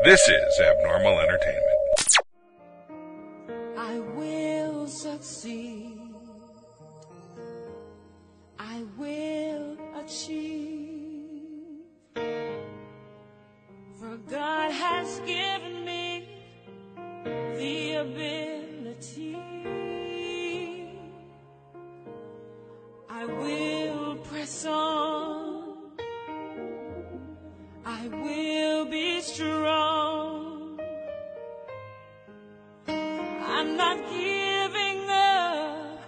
This is Abnormal Entertainment. I will succeed. I will achieve. For God has given me the ability. I will press on. I will be strong. I'm not giving up.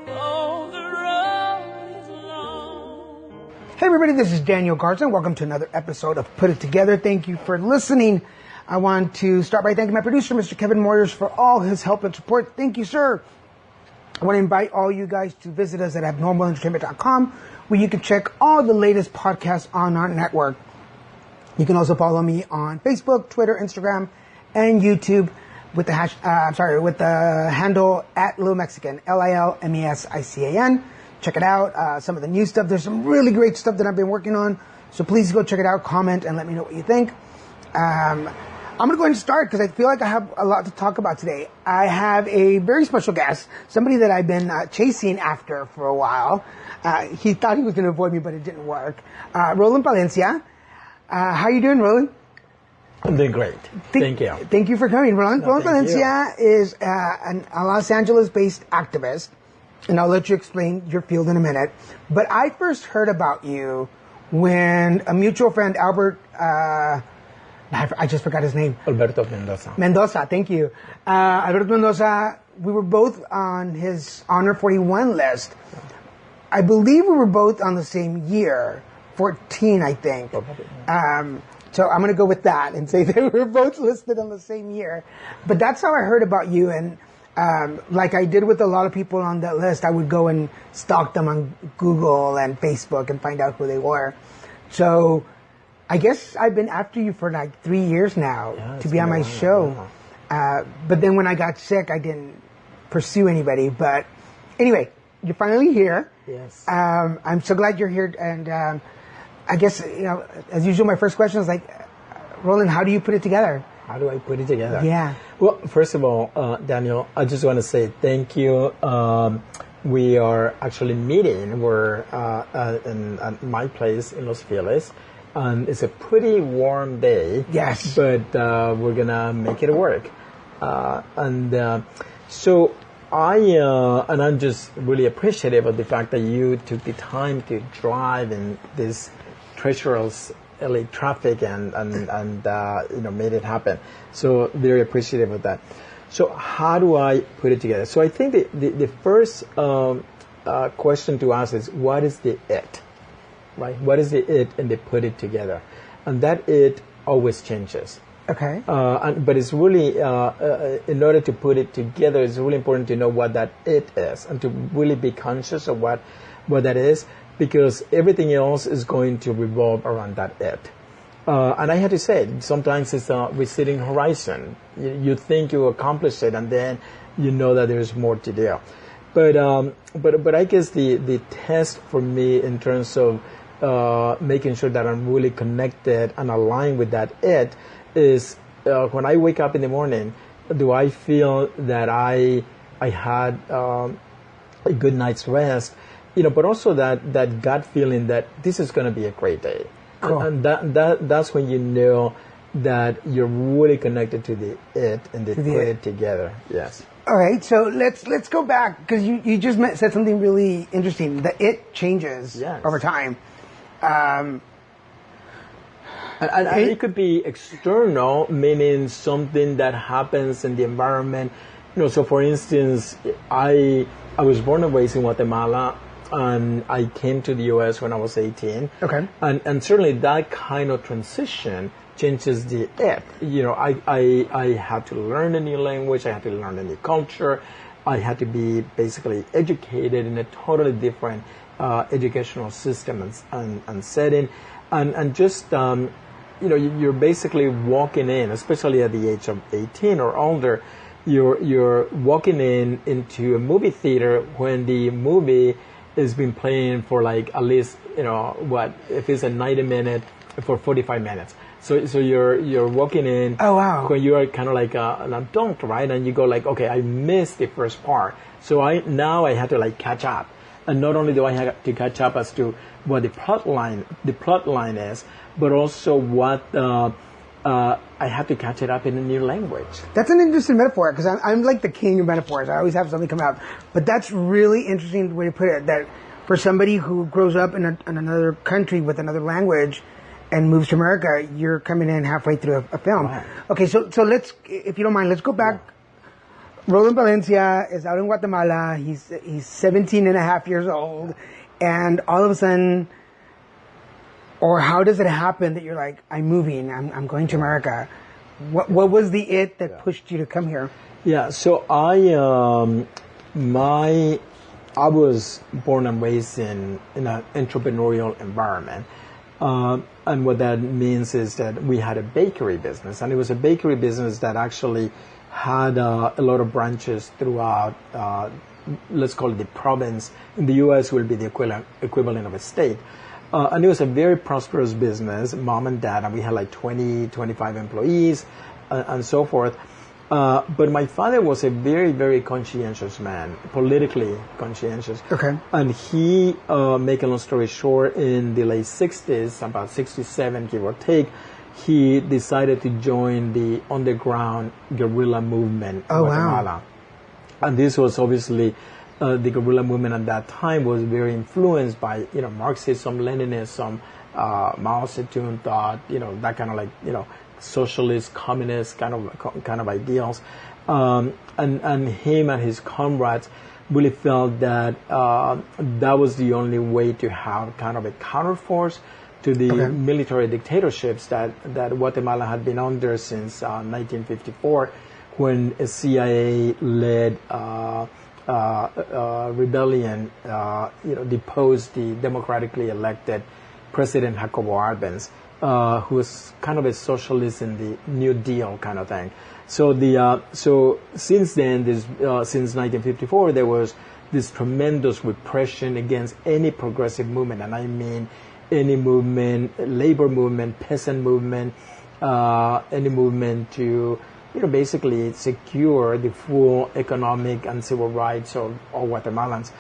Oh, the road is long. Hey everybody, this is Daniel Garza. Welcome to another episode of Put It Together. Thank you for listening. I want to start by thanking my producer, Mr. Kevin Moyers, for all his help and support. Thank you, sir. I want to invite all you guys to visit us at abnormalentertainment.com, where you can check all the latest podcasts on our network. You can also follow me on Facebook, Twitter, Instagram, and YouTube with the handle at Lil Mexican, LILMESICAN. Check it out. Some of the new stuff. There's some really great stuff that I've been working on. So please go check it out, comment, and let me know what you think. I'm going to go ahead and start because I feel like I have a lot to talk about today. I have a very special guest, somebody that I've been chasing after for a while. He thought he was going to avoid me, but it didn't work. Roland Palencia. How you doing, Roland? I'm doing great. Thank you. Thank you for coming, Roland. Roland Palencia is a Los Angeles-based activist, and I'll let you explain your field in a minute. But I first heard about you when a mutual friend, Albert, I just forgot his name. Alberto Mendoza. Mendoza, thank you. Alberto Mendoza, we were both on his Honor 41 list. I believe we were both on the same year. 14, I think. So I'm going to go with that and say that we were both listed on the same year. But that's how I heard about you. And like I did with a lot of people on that list, I would go and stalk them on Google and Facebook and find out who they were. So I guess I've been after you for like 3 years now to be on my show. But then when I got sick, I didn't pursue anybody. But anyway, you're finally here. Yes. I'm so glad you're here. And I guess, as usual, my first question is like, Roland, how do you put it together? How do I put it together? Yeah. Well, first of all, Daniel, I just want to say thank you. We are actually meeting. We're at my place in Los Feliz. It's a pretty warm day. Yes. But we're going to make it work. So I'm just really appreciative of the fact that you took the time to drive in this treacherous LA traffic and made it happen. So very appreciative of that. So how do I put it together? So I think the first question to ask is, what is the it? Right? What is the it and they put it together? And that it always changes. Okay. But it's really, in order to put it together, it's really important to know what that it is and to really be conscious of what that is, because everything else is going to revolve around that it. And I had to say, sometimes it's a receding horizon. You think you accomplished it, and then you know that there's more to do. But I guess the test for me in terms of making sure that I'm really connected and aligned with that it is when I wake up in the morning, do I feel that I had a good night's rest, but also that gut feeling that this is going to be a great day. Cool. And that's when you know that you're really connected to the it and they put it together. Yes. All right, so let's go back, because you just said something really interesting. The it changes over time. And it could be external, meaning something that happens in the environment. So for instance, I was born and raised in Guatemala, and I came to the U.S. when I was 18. Okay. And certainly that kind of transition changes the it. I had to learn a new language. I had to learn a new culture. I had to be basically educated in a totally different educational system and setting. And just, you're basically walking in, especially at the age of 18 or older, you're walking into a movie theater when the movie has been playing for like at least, if it's a 90-minute, for 45 minutes. So you're walking in. Oh, wow. When you are kind of like an adult, right? And you go like, okay, I missed the first part, so I had to like catch up. And not only do I have to catch up as to what the plot line is, but also what I have to catch it up in a new language. That's an interesting metaphor, because I'm like the king of metaphors. I always have something come out. But that's really interesting way to put it, that for somebody who grows up in another country with another language and moves to America, you're coming in halfway through a film. Right. Okay, so let's, if you don't mind, let's go back. Yeah. Roland Palencia is out in Guatemala. He's 17 and a half years old. And all of a sudden, or how does it happen that you're like, I'm moving, I'm going to America? What was the it that pushed you to come here? Yeah, so I was born and raised in an entrepreneurial environment. And what that means is that we had a bakery business, and it was a bakery business that actually had a lot of branches throughout, let's call it the province. In the U.S. will be the equivalent of a state. And it was a very prosperous business, mom and dad, and we had like 20, 25 employees and so forth. But my father was a very, very conscientious man, politically conscientious. Okay. And he, make a long story short, in the late 60s, about 67, give or take, he decided to join the underground guerrilla movement in Guatemala. Wow. And this was obviously, the guerrilla movement at that time was very influenced by, Marxism, Leninism, Mao Zedong thought, that kind of like, socialist, communist kind of ideals, and him and his comrades really felt that that was the only way to have kind of a counterforce to the military dictatorships that Guatemala had been under since 1954, when a CIA-led rebellion, deposed the democratically elected President Jacobo Arbenz. Who was kind of a socialist in the New Deal kind of thing. So since then, since 1954, there was this tremendous repression against any progressive movement, and I mean any movement, labor movement, peasant movement, any movement to basically secure the full economic and civil rights of all Guatemalans.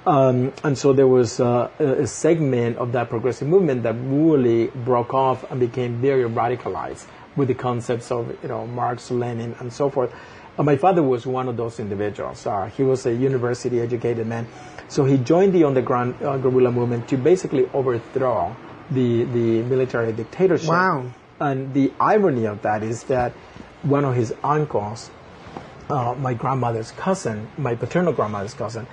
And so there was a segment of that progressive movement that really broke off and became very radicalized with the concepts of, Marx, Lenin, and so forth. My father was one of those individuals. He was a university-educated man. So he joined the underground guerrilla movement to basically overthrow the military dictatorship. Wow. And the irony of that is that one of his uncles, my grandmother's cousin, my paternal grandmother's cousin,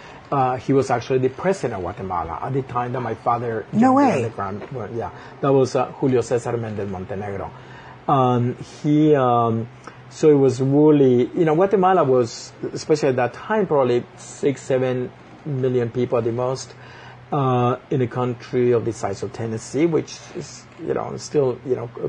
he was actually the president of Guatemala at the time that my father joined the underground. Well, yeah, that was Julio Cesar Mendez Montenegro. So it was really, Guatemala was, especially at that time, probably 6-7 million people at the most, in a country of the size of Tennessee, which is, still,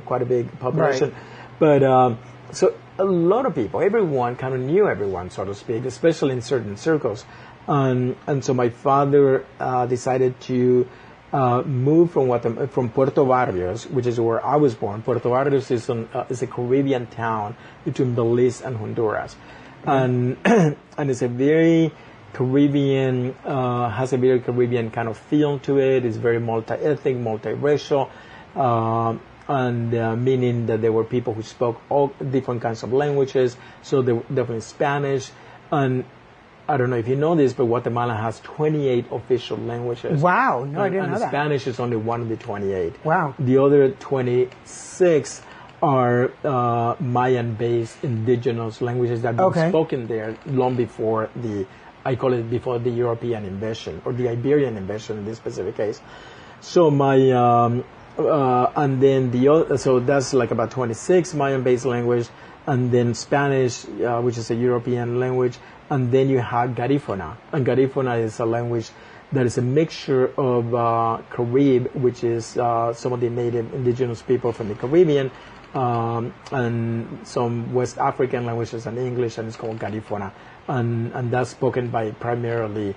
quite a big population. Right. But, so a lot of people, everyone kind of knew everyone, so to speak, especially in certain circles. And so my father decided to move from Puerto Barrios, which is where I was born. Puerto Barrios is a Caribbean town between Belize and Honduras. And it's a very Caribbean, has a very Caribbean kind of feel to it. It's very multi-ethnic, multiracial. And meaning that there were people who spoke all different kinds of languages. So there were definitely Spanish. And I don't know if you know this, but Guatemala has 28 official languages. Wow, no, I didn't know that. And Spanish is only one of the 28. Wow. The other 26 are Mayan-based indigenous languages that have been spoken there long before before the European invasion, or the Iberian invasion in this specific case. So and then so that's like about 26 Mayan-based language, and then Spanish, which is a European language, and then you have Garifuna. And Garifuna is a language that is a mixture of Carib, which is some of the native indigenous people from the Caribbean, and some West African languages and English, and it's called Garifuna. And that's spoken by primarily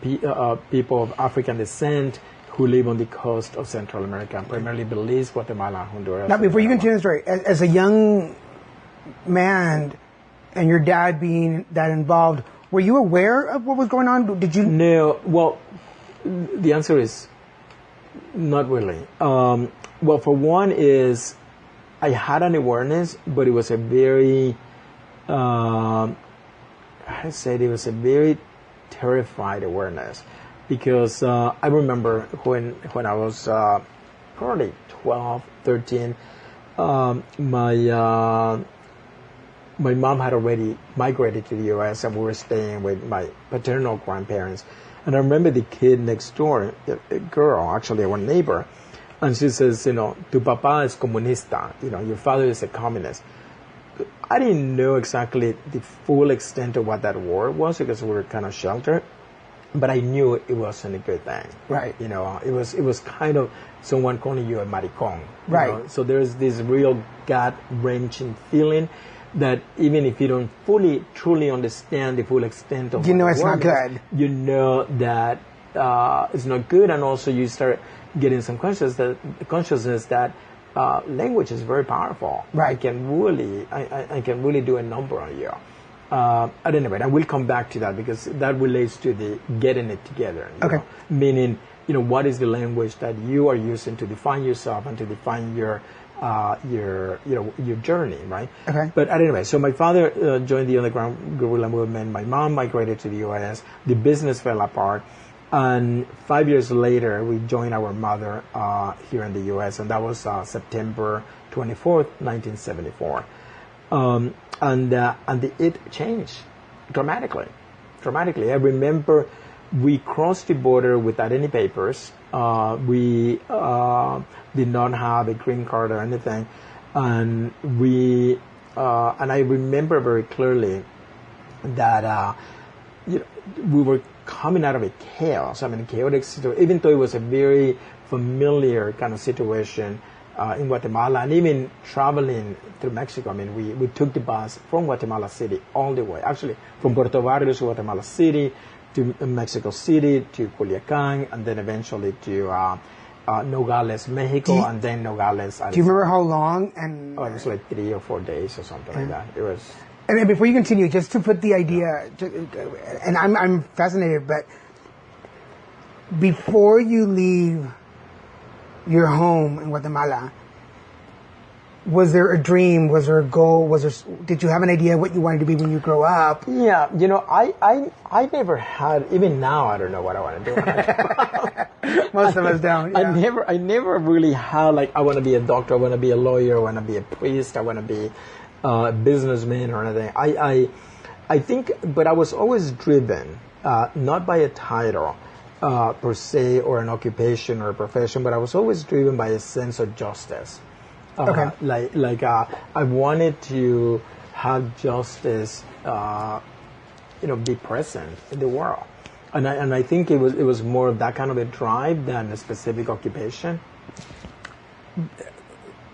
people of African descent who live on the coast of Central America, primarily Belize, Guatemala, Honduras. Now, before you Nicaragua. continue the story, as a young man and your dad being that involved, were you aware of what was going on? Did you? No, well, the answer is not really. Well, for one is I had an awareness, but it was a very, I said it was a very terrified awareness, because I remember when I was probably 12, 13, my mom had already migrated to the U.S. and we were staying with my paternal grandparents. And I remember the kid next door, a girl, actually our neighbor, and she says, you know, tu papá es comunista, you know, your father is a communist. I didn't know exactly the full extent of what that word was because we were kind of sheltered, but I knew it wasn't a good thing. Right. You know, it was kind of someone calling you a maricón. Right. Know? So there's this real gut-wrenching feeling that even if you don't truly understand the full extent of You know what it's the not word is, good. you know that it's not good, and also you start getting some consciousness that language is very powerful. Right. I can really do a number on you. At any rate, I will come back to that because that relates to the getting it together. You Okay. know? Meaning, you know, what is the language that you are using to define yourself and to define your journey, right? Okay. But anyway, so my father joined the underground guerrilla movement. My mom migrated to the U.S. The business fell apart. And 5 years later, we joined our mother here in the U.S., and that was September 24th, 1974. And it changed dramatically. I remember we crossed the border without any papers. We did not have a green card or anything, and I remember very clearly that we were coming out of a chaos. I mean, chaotic situation. Even though it was a very familiar kind of situation in Guatemala, and even traveling through Mexico. I mean, we took the bus from Guatemala City all the way. Actually, from Puerto Barrios to Guatemala City, to Mexico City, to Culiacan, and then eventually to Nogales, Mexico, and then Nogales, Arizona. Do you remember how long? And Oh, it was like 3 or 4 days or something like that. It was. And then before you continue, just to put the idea, and I'm fascinated, but before you leave your home in Guatemala, was there a dream? Was there a goal? Did you have an idea what you wanted to be when you grow up? Yeah, you know, I never had. Even now, I don't know what I want to do. When I grow up. Most of us don't. Yeah. I never really had like I want to be a doctor, I want to be a lawyer, I want to be a priest, I want to be a businessman or anything. I think, but I was always driven not by a title per se or an occupation or a profession, but I was always driven by a sense of justice. Okay. I wanted to have justice, be present in the world, and I think it was more of that kind of a drive than a specific occupation.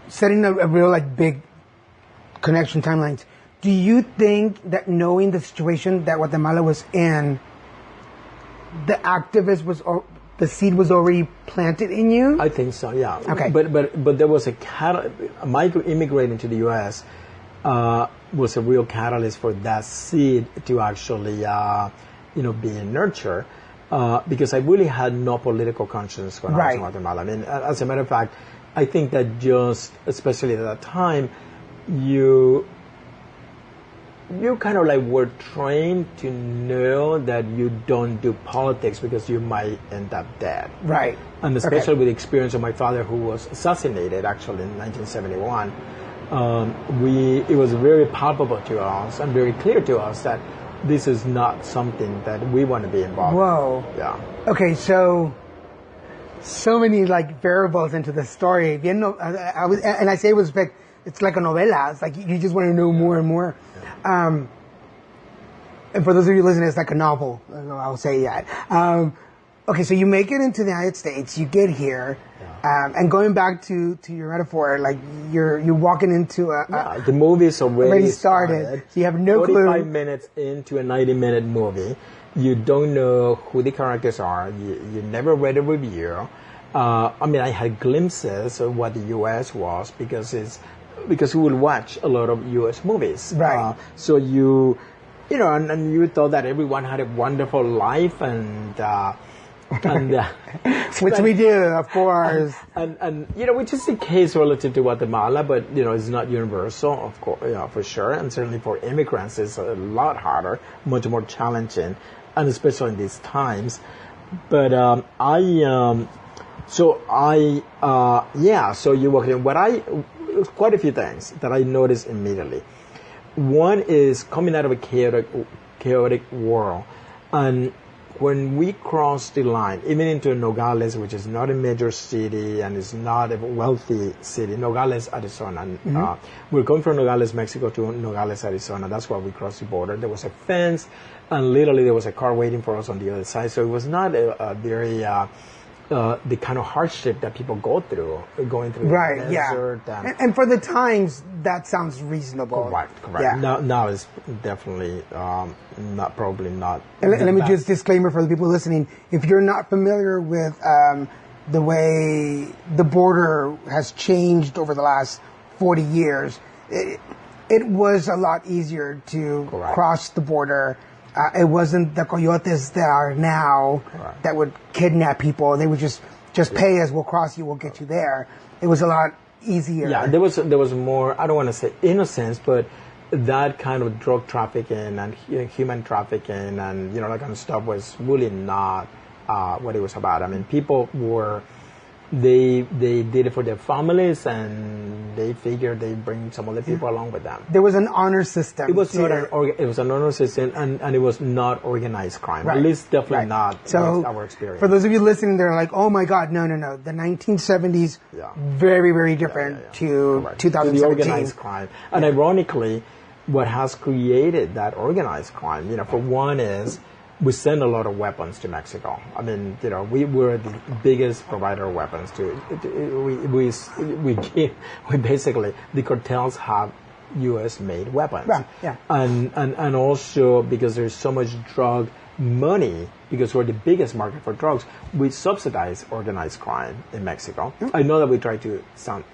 Setting a real big connection timelines. Do you think that knowing the situation that Guatemala was in, the seed was already planted in you? I think so, yeah. Okay. But there was immigrating to the U.S. Was a real catalyst for that seed to actually, be nurtured. Because I really had no political conscience when I was in Guatemala. I mean, as a matter of fact, I think that just, especially at that time, you kind of were trained to know that you don't do politics because you might end up dead. Right. And especially with the experience of my father, who was assassinated actually in 1971, it was very palpable to us and very clear to us that this is not something that we want to be involved Whoa. in. Yeah. Okay, so many variables into the story. And I say with respect, it's like a novela. It's like you just want to know more and more. And for those of you listening, it's like a novel. I'll say that. Okay, so you make it into the United States. You get here, and going back to your metaphor, you're walking into the movie's already started. So you have no 45 clue. minutes into a 90-minute movie. You don't know who the characters are. You never read a review. I mean, I had glimpses of what the U.S. was because we would watch a lot of U.S. movies. Right. So and you thought that everyone had a wonderful life and Which we do, of course. And which is the case relative to Guatemala, but it's not universal, of course, for sure, and certainly for immigrants it's a lot harder, much more challenging, and especially in these times. But so you walked in. Quite a few things that I noticed immediately. One is coming out of a chaotic world, and when we cross the line, even into Nogales, which is not a major city and is not a wealthy city, Nogales, Arizona. And, we're going from Nogales, Mexico to Nogales, Arizona. That's why we crossed the border. There was a fence, and literally there was a car waiting for us on the other side. So it was not a very the kind of hardship that people go through, going through the desert. Yeah. And for the times, that sounds reasonable. Correct. Yeah. Now it's definitely probably not. And let me just disclaimer for the people listening: if you're not familiar with the way the border has changed over the last 40 years, it was a lot easier to cross the border. It wasn't the coyotes that are now that would kidnap people. They would just pay us, we'll cross you, we'll get you there. It was a lot easier. Yeah, there was more, I don't want to say innocence, but that kind of drug trafficking and human trafficking and that kind of stuff was really not what it was about. I mean, people were they did it for their families, and they figured they'd bring some other people along with them. There was an honor system. It was not it was an honor system, and it was not organized crime. At least definitely not our experience. For those of you listening, they're like, "Oh my God, no! The 1970s, very, very different to 2017." To the organized crime, and ironically, what has created that organized crime, for one, is we send a lot of weapons to Mexico. I mean, we were the biggest provider of weapons we basically, the cartels have U.S. made weapons. Right, yeah. And also because there's so much drug money, because we're the biggest market for drugs, we subsidize organized crime in Mexico. I know that we try to sound,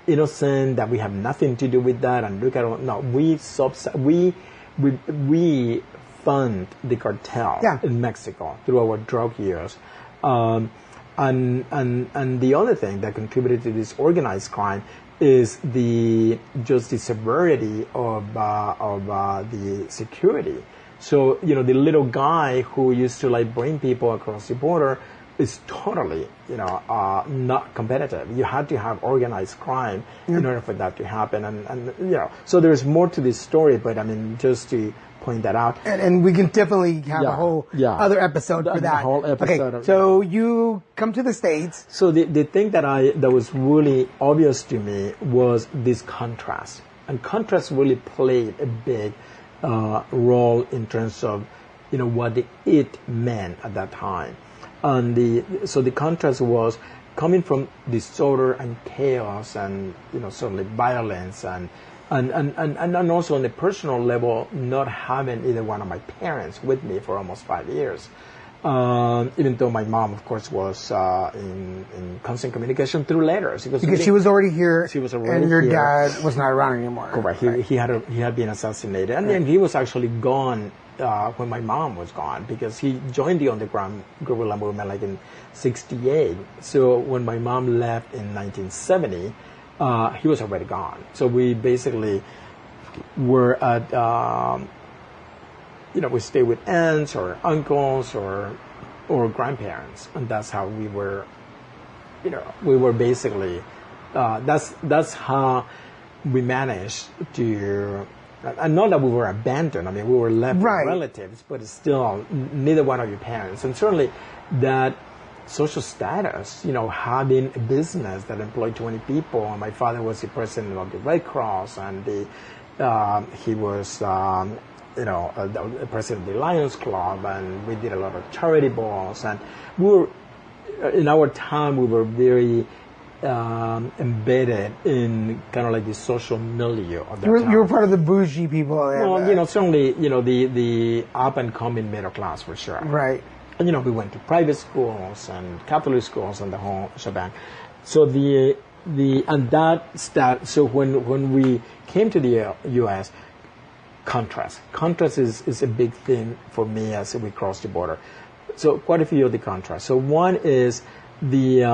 innocent, that we have nothing to do with that, and look at we fund the cartel in Mexico through our drug use. And the other thing that contributed to this organized crime is the severity of the security. So, the little guy who used to bring people across the border is totally, not competitive. You had to have organized crime in order for that to happen. And so there's more to this story, but I mean, just to point that out. And we can definitely have a whole other episode for that. Whole episode. Okay, so you come to the States. So the thing that was really obvious to me was this contrast. And contrast really played a big role in terms of, what it meant at that time. And so the contrast was coming from disorder and chaos and, certainly violence and also on a personal level, not having either one of my parents with me for almost 5 years. Even though my mom, of course, was in constant communication through letters. Because she was already here, she was already and your here. dad was not around anymore. Correct. He had been assassinated. And then he was actually gone when my mom was gone, because he joined the underground guerrilla movement in 1968. So when my mom left in 1970, he was already gone. So we basically were at, we stayed with aunts or uncles or grandparents, and that's how we were. We were basically. That's how we managed to. And not that we were abandoned. I mean, we were left with relatives, but it's still neither one of your parents, and certainly that social status, having a business that employed 20 people, and my father was the president of the Red Cross, and he was, the president of the Lions Club, and we did a lot of charity balls, and we were, in our time, we were very embedded in kind of the social milieu of that time. You were part of the bougie people. Well, certainly, the up and coming middle class for sure. Right. And, we went to private schools and Catholic schools and the whole shebang. So so when we came to the U.S., contrast is a big thing for me as we crossed the border. So quite a few of the contrasts. So one is the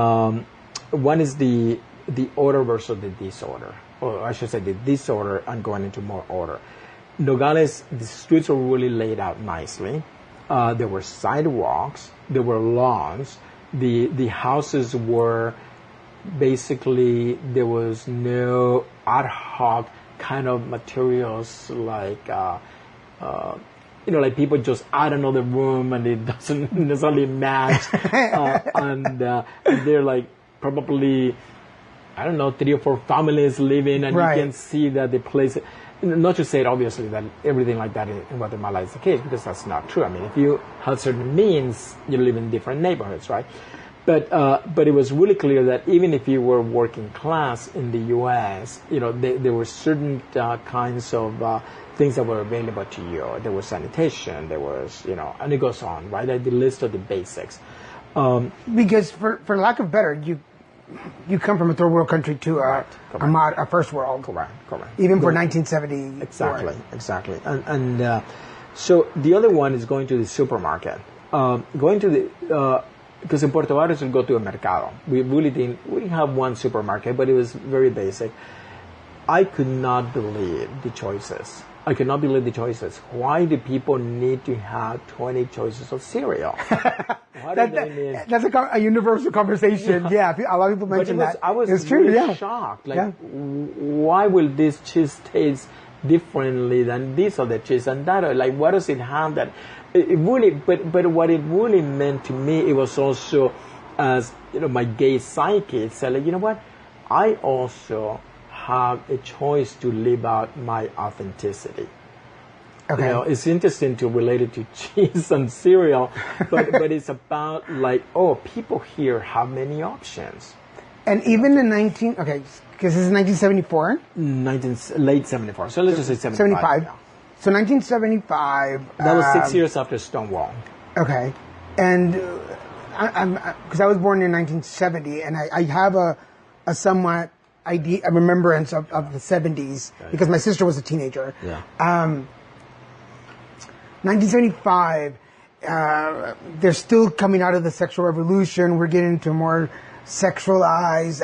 order versus the disorder, or I should say the disorder and going into more order. Nogales, the streets were really laid out nicely. There were sidewalks, there were lawns. The houses were basically, there was no ad hoc kind of materials like like people just add another room and it doesn't necessarily match, and they're like probably, I don't know, 3 or 4 families living, and right. You can see that the place. Not to say it obviously that everything like that in Guatemala is the case, because that's not true. I mean, if you have certain means, you live in different neighborhoods, right? But it was really clear that even if you were working class in the U.S., there were certain kinds of things that were available to you. There was sanitation, there was, and it goes on, right? Like the list of the basics. Because for lack of better, you come from a third world country to a first world. Correct. Even for 1970. Exactly. And so the other one is going to the supermarket. Because in Puerto Vallarta we go to a mercado. We didn't have one supermarket, but it was very basic. I could not believe the choices. Why do people need to have 20 choices of cereal? That's a universal conversation. Yeah, a lot of people mention that. I was it's really true, shocked. Why will this cheese taste differently than this other cheese and that? Like, what does it have that? It really, but what it really meant to me, it was also, as my gay psyche said, like, you know what? I also have a choice to live out my authenticity. Okay. It's interesting to relate it to cheese and cereal, but it's about like, people here have many options. And even in because this is 1974? Late 74. So let's just say 75. Yeah. So 1975. That was 6 years after Stonewall. Okay. And because I was born in 1970, and I have a somewhat a remembrance of the 70s, because my sister was a teenager. Yeah. 1975, they're still coming out of the sexual revolution. We're getting into more sexualized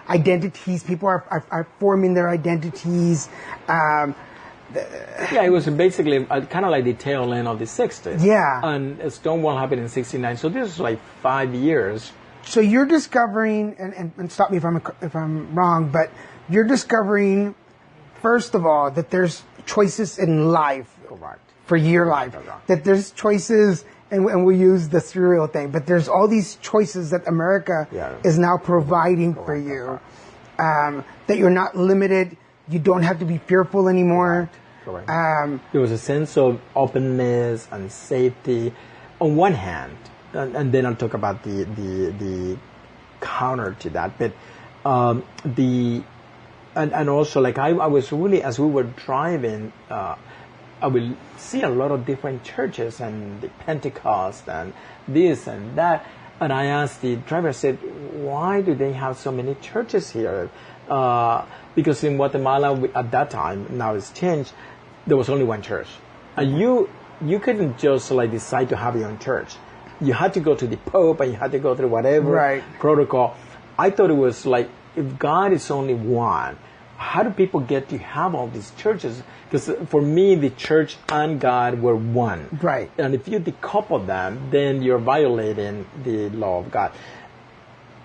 identities. People are forming their identities. It was basically kind of like the tail end of the 60s. Yeah. And Stonewall happened in 69, so this is like 5 years. So you're discovering, and stop me if I'm wrong, but you're discovering, first of all, that there's choices in life. Correct. For your life. That there's choices, and we use the cereal thing, but there's all these choices that America is now providing for you. That you're not limited. You don't have to be fearful anymore. Correct. There was a sense of openness and safety on one hand, and then I'll talk about the counter to that. But and also, like, I was really, as we were driving, I will see a lot of different churches and the Pentecost and this and that. And I asked the driver, I said, why do they have so many churches here? Because in Guatemala, at that time, now it's changed, there was only one church. And you couldn't just like decide to have your own church. You had to go to the Pope and you had to go through whatever protocol. I thought it was like, if God is only one, how do people get to have all these churches? Because for me, the church and God were one. Right. And if you decouple them, then you're violating the law of God.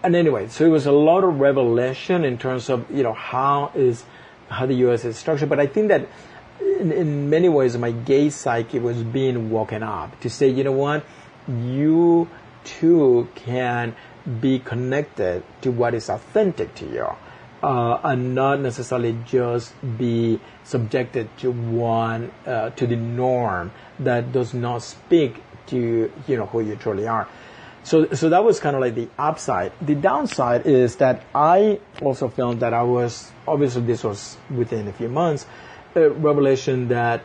And anyway, so it was a lot of revelation in terms of, how the U.S. is structured. But I think that in many ways, my gay psyche was being woken up to say, you know what, you too can be connected to what is authentic to you. And not necessarily just be subjected to to the norm that does not speak to, who you truly are. So that was kind of like the upside. The downside is that I also felt that obviously this was within a few months, a revelation that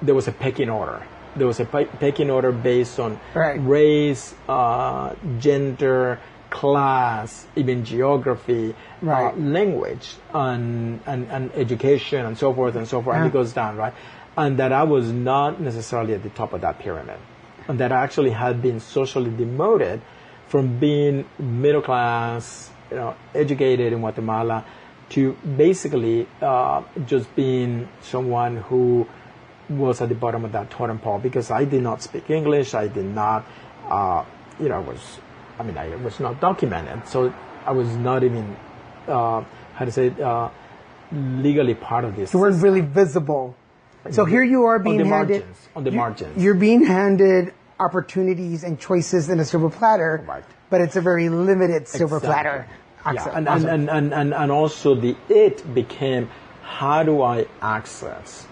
there was a pecking order. there was a pecking order based on Right. race, gender, class, even geography, Right. language, and education, and so forth and so forth, and Yeah. it goes down, right? And that I was not necessarily at the top of that pyramid, and that I actually had been socially demoted from being middle class, educated in Guatemala, to basically just being someone who was at the bottom of that totem pole, because I did not speak English. I did not, I was not documented. So I was not even, legally part of this. You weren't really visible. So here you are being on the handed... margins. On the margins. You're being handed opportunities and choices in a silver platter, Right. but it's a very limited silver Exactly. platter. Yeah, Awesome. and also it became, how do I access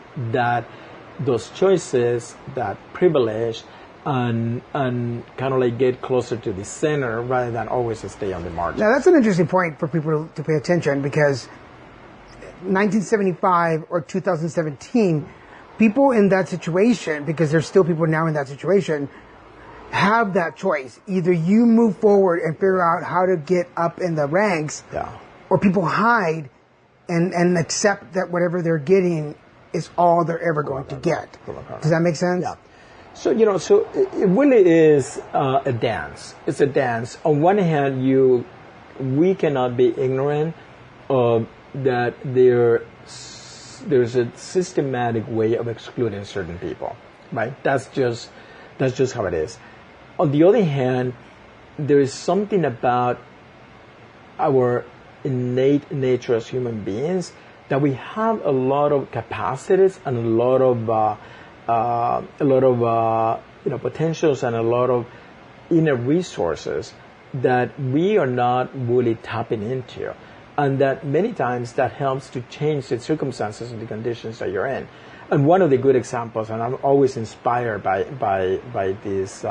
those choices, that privilege, and kind of like get closer to the center rather than always stay on the margin. Now that's an interesting point for people to pay attention, because 1975 or 2017, people in that situation, because there's still people now in that situation, have that choice. Either you move forward and figure out how to get up in the ranks, Yeah. or people hide and accept that whatever they're getting is all they're ever going to get. Does that make sense? Yeah. So, so it really is a dance. It's a dance. On one hand, we cannot be ignorant of that there's a systematic way of excluding certain people, right? That's just how it is. On the other hand, there is something about our innate nature as human beings that we have a lot of capacities and a lot of potentials and a lot of inner resources that we are not really tapping into, and that many times that helps to change the circumstances and the conditions that you're in. And one of the good examples, and I'm always inspired by this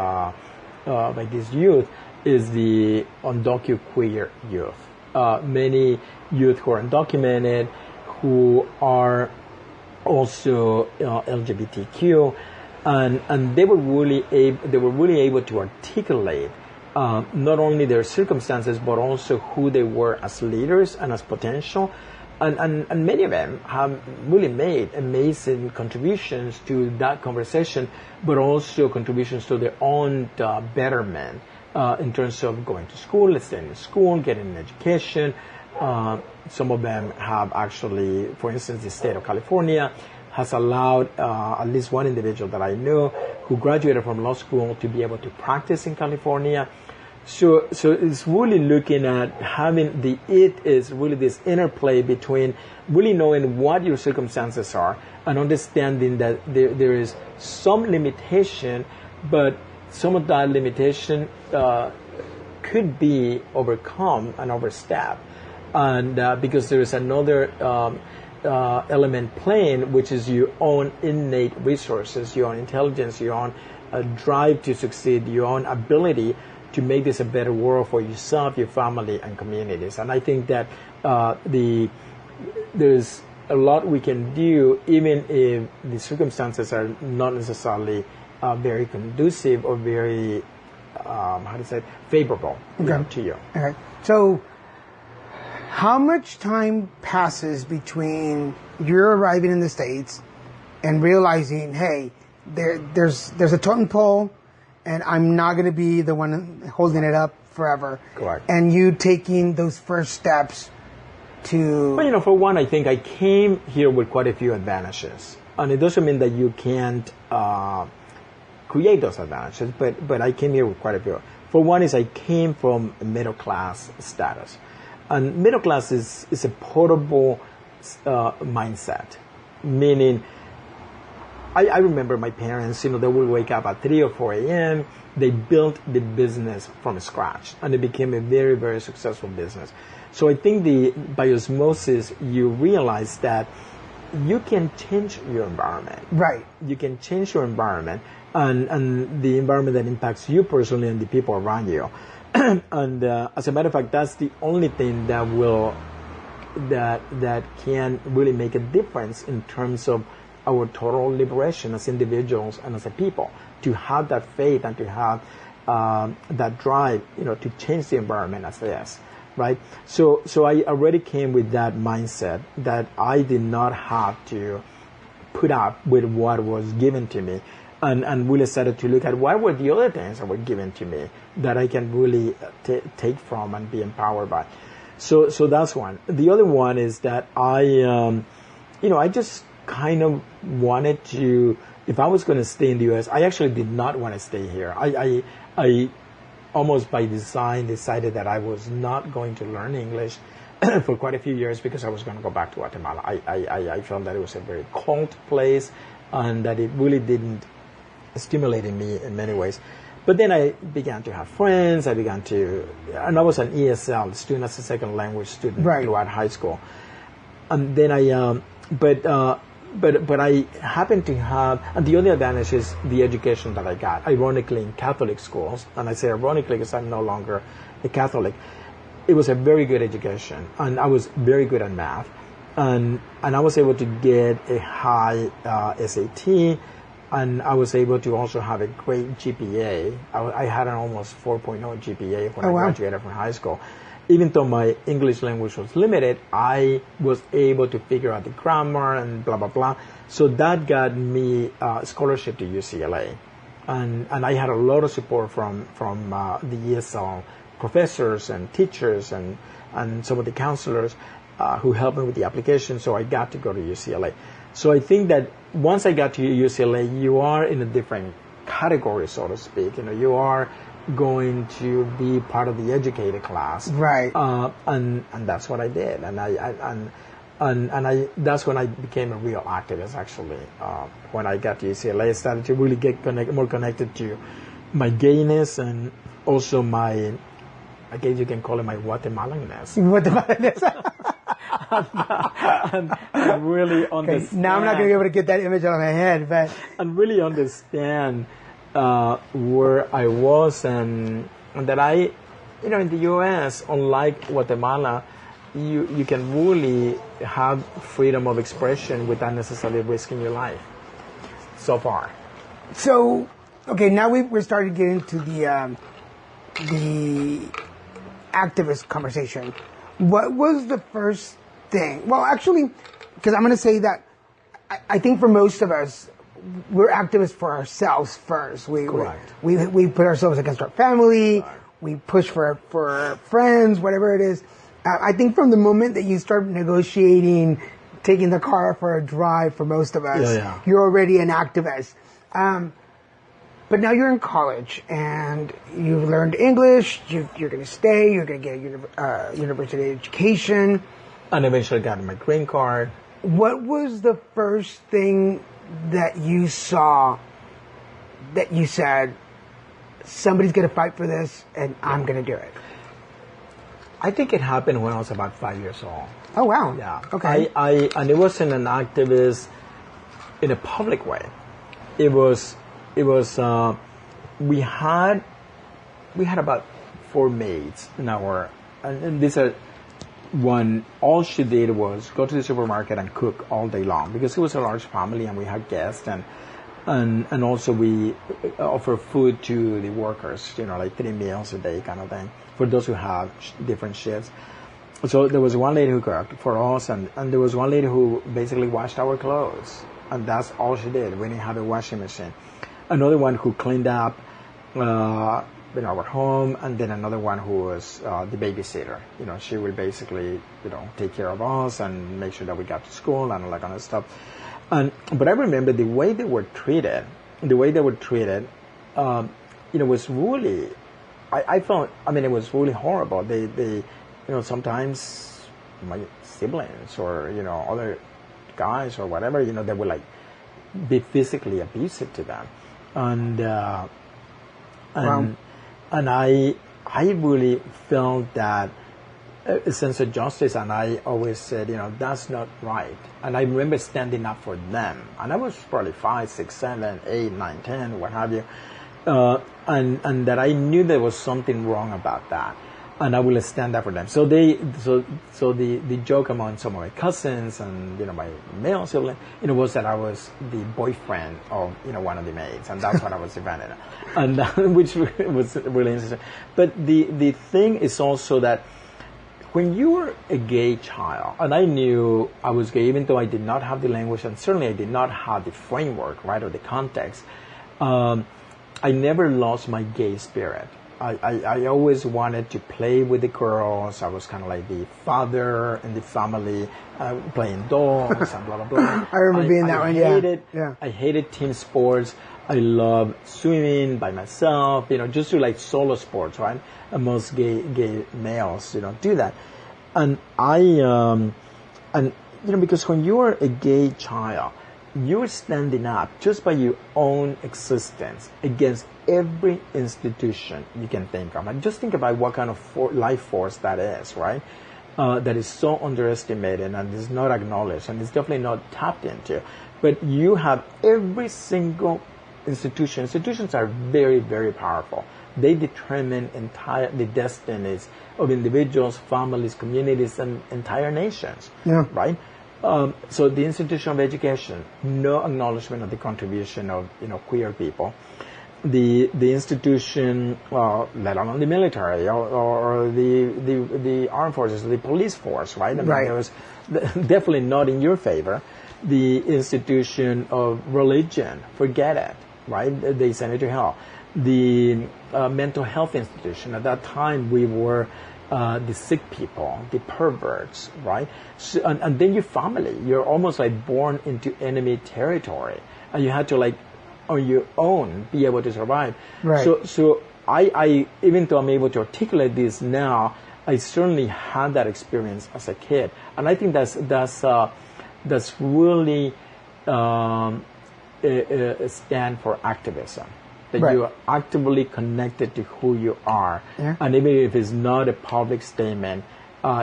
youth, is the undocumented youth. Many youth who are undocumented, who are also LGBTQ, and they were really able to articulate not only their circumstances but also who they were as leaders and as potential. And many of them have really made amazing contributions to that conversation, but also contributions to their own betterment in terms of going to school, staying in school, getting an education. Some of them have actually, for instance, the state of California has allowed at least one individual that I know who graduated from law school to be able to practice in California. So it's really looking at having it is really this interplay between really knowing what your circumstances are and understanding that there is some limitation, but some of that limitation could be overcome and overstepped. And because there is another element playing, which is your own innate resources, your own intelligence, your own drive to succeed, your own ability to make this a better world for yourself, your family, and communities. And I think that there's a lot we can do, even if the circumstances are not necessarily very conducive or very, favorable to you. Okay. So, how much time passes between you're arriving in the States and realizing, hey, there's a totem pole, and I'm not going to be the one holding it up forever. Correct. And you taking those first steps to... Well, for one, I think I came here with quite a few advantages. And it doesn't mean that you can't create those advantages, but I came here with quite a few. For one is I came from a middle class status. And middle class is a portable mindset, meaning I remember my parents, they would wake up at 3 or 4 a.m. They built the business from scratch, and it became a very, very successful business. So I think by osmosis, you realize that you can change your environment. Right. You can change your environment and the environment that impacts you personally and the people around you. And as a matter of fact, that's the only thing that can really make a difference in terms of our total liberation as individuals and as a people, to have that faith and to have that drive, to change the environment as it is, right? So I already came with that mindset that I did not have to put up with what was given to me, and really started to look at what were the other things that were given to me that I can really take from and be empowered by. So that's one. The other one is that I just kind of wanted to, if I was going to stay in the U.S., I actually did not want to stay here. I almost by design decided that I was not going to learn English for quite a few years because I was going to go back to Guatemala. I felt that it was a very cold place and that it really didn't stimulate in me in many ways. But then I began to have friends. And I was an ESL, student as a second language student throughout high school. And then but I happened to have, and the other advantage is the education that I got, ironically in Catholic schools, and I say ironically because I'm no longer a Catholic. It was a very good education, and I was very good at math, and I was able to get a high SAT, and I was able to also have a great GPA. I had an almost 4.0 GPA when I graduated from high school. Even though my English language was limited, I was able to figure out the grammar and blah, blah, blah. So that got me a scholarship to UCLA. And I had a lot of support from the ESL professors and teachers and some of the counselors who helped me with the application. So I got to go to UCLA. So I think that once I got to UCLA, you are in a different category, so to speak. You are going to be part of the educated class, right? And that's what I did, and I that's when I became a real activist. Actually, when I got to UCLA, I started to really get more connected to my gayness and also my, I guess you can call it my Guatemalanness. and really understand. Okay, now I'm not going to be able to get that image out of my head, but and really understand where I was, and that I, in the U.S., unlike Guatemala, you can really have freedom of expression without necessarily risking your life. So far. So, okay, now we're starting to get into the activist conversation. What was the first thing? Well, actually, because I'm going to say that I think for most of us, we're activists for ourselves first. We put ourselves against our family. Right. We push for friends, whatever it is. I think from the moment that you start negotiating, taking the car for a drive, for most of us, you're already an activist. But now you're in college and you've learned English. You're going to stay. You're going to get a university education, and eventually got my green card. What was the first thing that you saw that you said, somebody's going to fight for this and I'm going to do it? I think it happened when I was about 5 years old. Oh, wow. Yeah. Okay. And it wasn't an activist in a public way. It was, we had about 4 maids in our, and these are, one, all she did was go to the supermarket and cook all day long because it was a large family and we had guests, and also we offer food to the workers, like 3 meals a day kind of thing for those who have different shifts. So there was one lady who cooked for us, and there was one lady who basically washed our clothes, and that's all she did. We didn't have a washing machine. Another one who cleaned up our home, and then another one who was the babysitter. She would basically, take care of us and make sure that we got to school and all that kind of stuff. But I remember the way they were treated. Was really, I felt, it was really horrible. They sometimes my siblings or, other guys or whatever, they would like be physically abusive to them. Wow. And I really felt that a sense of justice, and I always said, that's not right. And I remember standing up for them, and I was probably 5, 6, 7, 8, 9, 10, what have you, and that I knew there was something wrong about that. and I will stand up for them. So the joke among some of my cousins and my male sibling, was that I was the boyfriend of one of the maids, and that's what I was defending, and which was really interesting. But the thing is also that when you were a gay child, and I knew I was gay, even though I did not have the language, and certainly I did not have the framework, right, or the context, I never lost my gay spirit. I always wanted to play with the girls. I was kind of like the father in the family, playing dolls and blah, blah, blah. I remember being that one, yeah. I hated team sports. I love swimming by myself, just do like solo sports, right? And most gay males, do that. And because when you're a gay child, you're standing up just by your own existence against every institution you can think of. And just think about what kind of life force that is, right? That is so underestimated and is not acknowledged and is definitely not tapped into. But you have every single institution. Institutions are very, very powerful. They determine the destinies of individuals, families, communities, and entire nations, right? So the institution of education, no acknowledgement of the contribution of queer people. The institution, let alone the military or the armed forces, the police force, right? I mean, right. It was definitely not in your favor. The institution of religion, forget it, right? They send it to hell. The mental health institution, at that time we were the sick people, the perverts, right? So, and then your family, you're almost like born into enemy territory, and you had to like on your own be able to survive. Right. So I even though I'm able to articulate this now, I certainly had that experience as a kid, and I think that's really a stand for activism. That right. you are actively connected to who you are. Yeah. And even if it's not a public statement,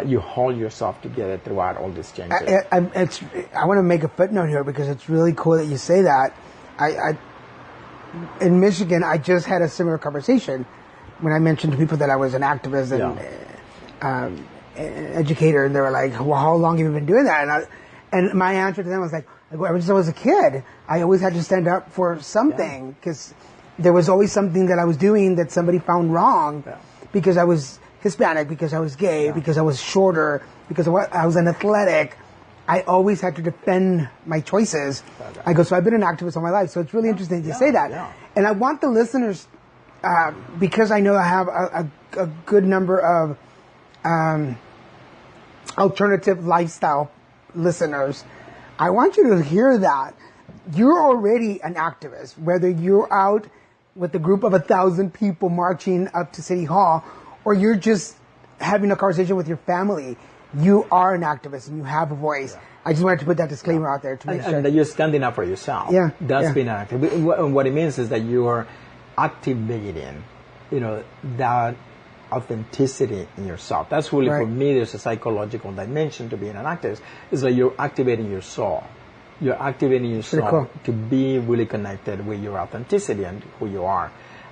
you hold yourself together throughout all these changes. I want to make a footnote here because it's really cool that you say that. In Michigan, I just had a similar conversation when I mentioned to people that I was an activist and an educator, and they were like, well, how long have you been doing that? And my answer to them was like, ever since I was a kid, I always had to stand up for something because there was always something that I was doing that somebody found wrong because I was Hispanic, because I was gay, because I was shorter, because I was unathletic. I always had to defend my choices. So I've been an activist all my life, so it's really interesting to say that. Yeah. And I want the listeners, because I know I have a good number of alternative lifestyle listeners, I want you to hear that. You're already an activist, whether you're out with a group of 1,000 people marching up to City Hall, or you're just having a conversation with your family. You are an activist and you have a voice. Yeah. I just wanted to put that disclaimer out there to make sure. And that you're standing up for yourself. Yeah. That's being active. What it means is that you're activating, that authenticity in yourself. That's really, for me, there's a psychological dimension to being an activist. It's like you're activating your soul. You're activating your soul to be really connected with your authenticity and who you are.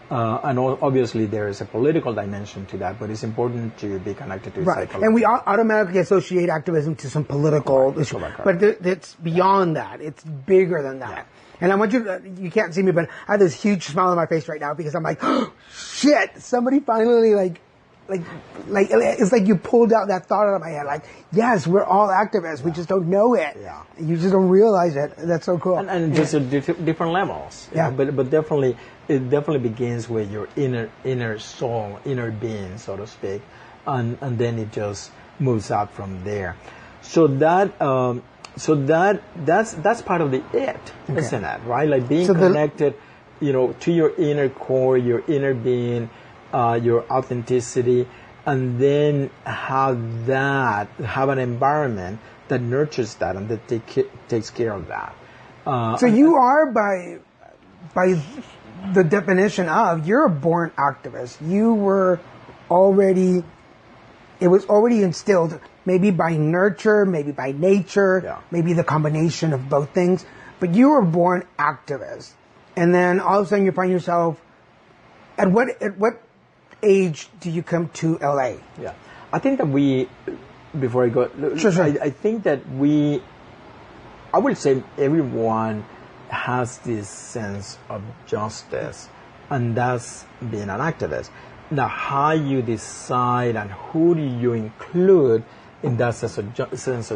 And obviously there is a political dimension to that, but it's important to be connected to psychology. And we automatically associate activism to some political issue. But it's beyond that. It's bigger than that. Yeah. And I want you can't see me, but I have this huge smile on my face right now because I'm like, oh, shit, somebody finally like it's like you pulled out that thought out of my head. Like, yes, we're all activists. We just don't know it. Yeah. You just don't realize it. That's so cool. And just at different levels. Yeah. But definitely, it definitely begins with your inner soul, inner being, so to speak, and then it just moves out from there. So that's part of the it, isn't it? Right? Like being connected, to your inner core, your inner being. Your authenticity, and then have an environment that nurtures that and that takes care of that. So you are, by the definition of, you're a born activist. You were it was already instilled, maybe by nurture, maybe by nature, maybe the combination of both things, but you were born activist. And then all of a sudden you find yourself, at what age do you come to LA? Yeah, I think that before I go, Sure. I think that I would say everyone has this sense of justice, and that's being an activist. Now, how you decide and who do you include in that sense of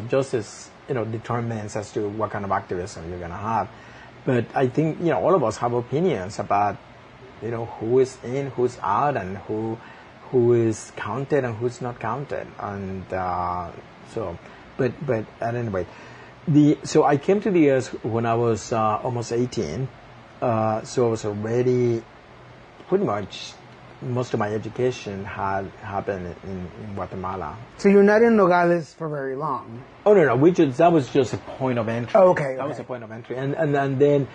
justice, determines as to what kind of activism you're going to have. But I think, all of us have opinions about, who is in, who's out, and who is counted and who's not counted. And but at any rate, so I came to the U.S. when I was almost 18. So I was already pretty much, most of my education had happened in Guatemala. So you're not in Nogales for very long. Oh, no. That was just a point of entry. Oh, okay. That was a point of entry. And then,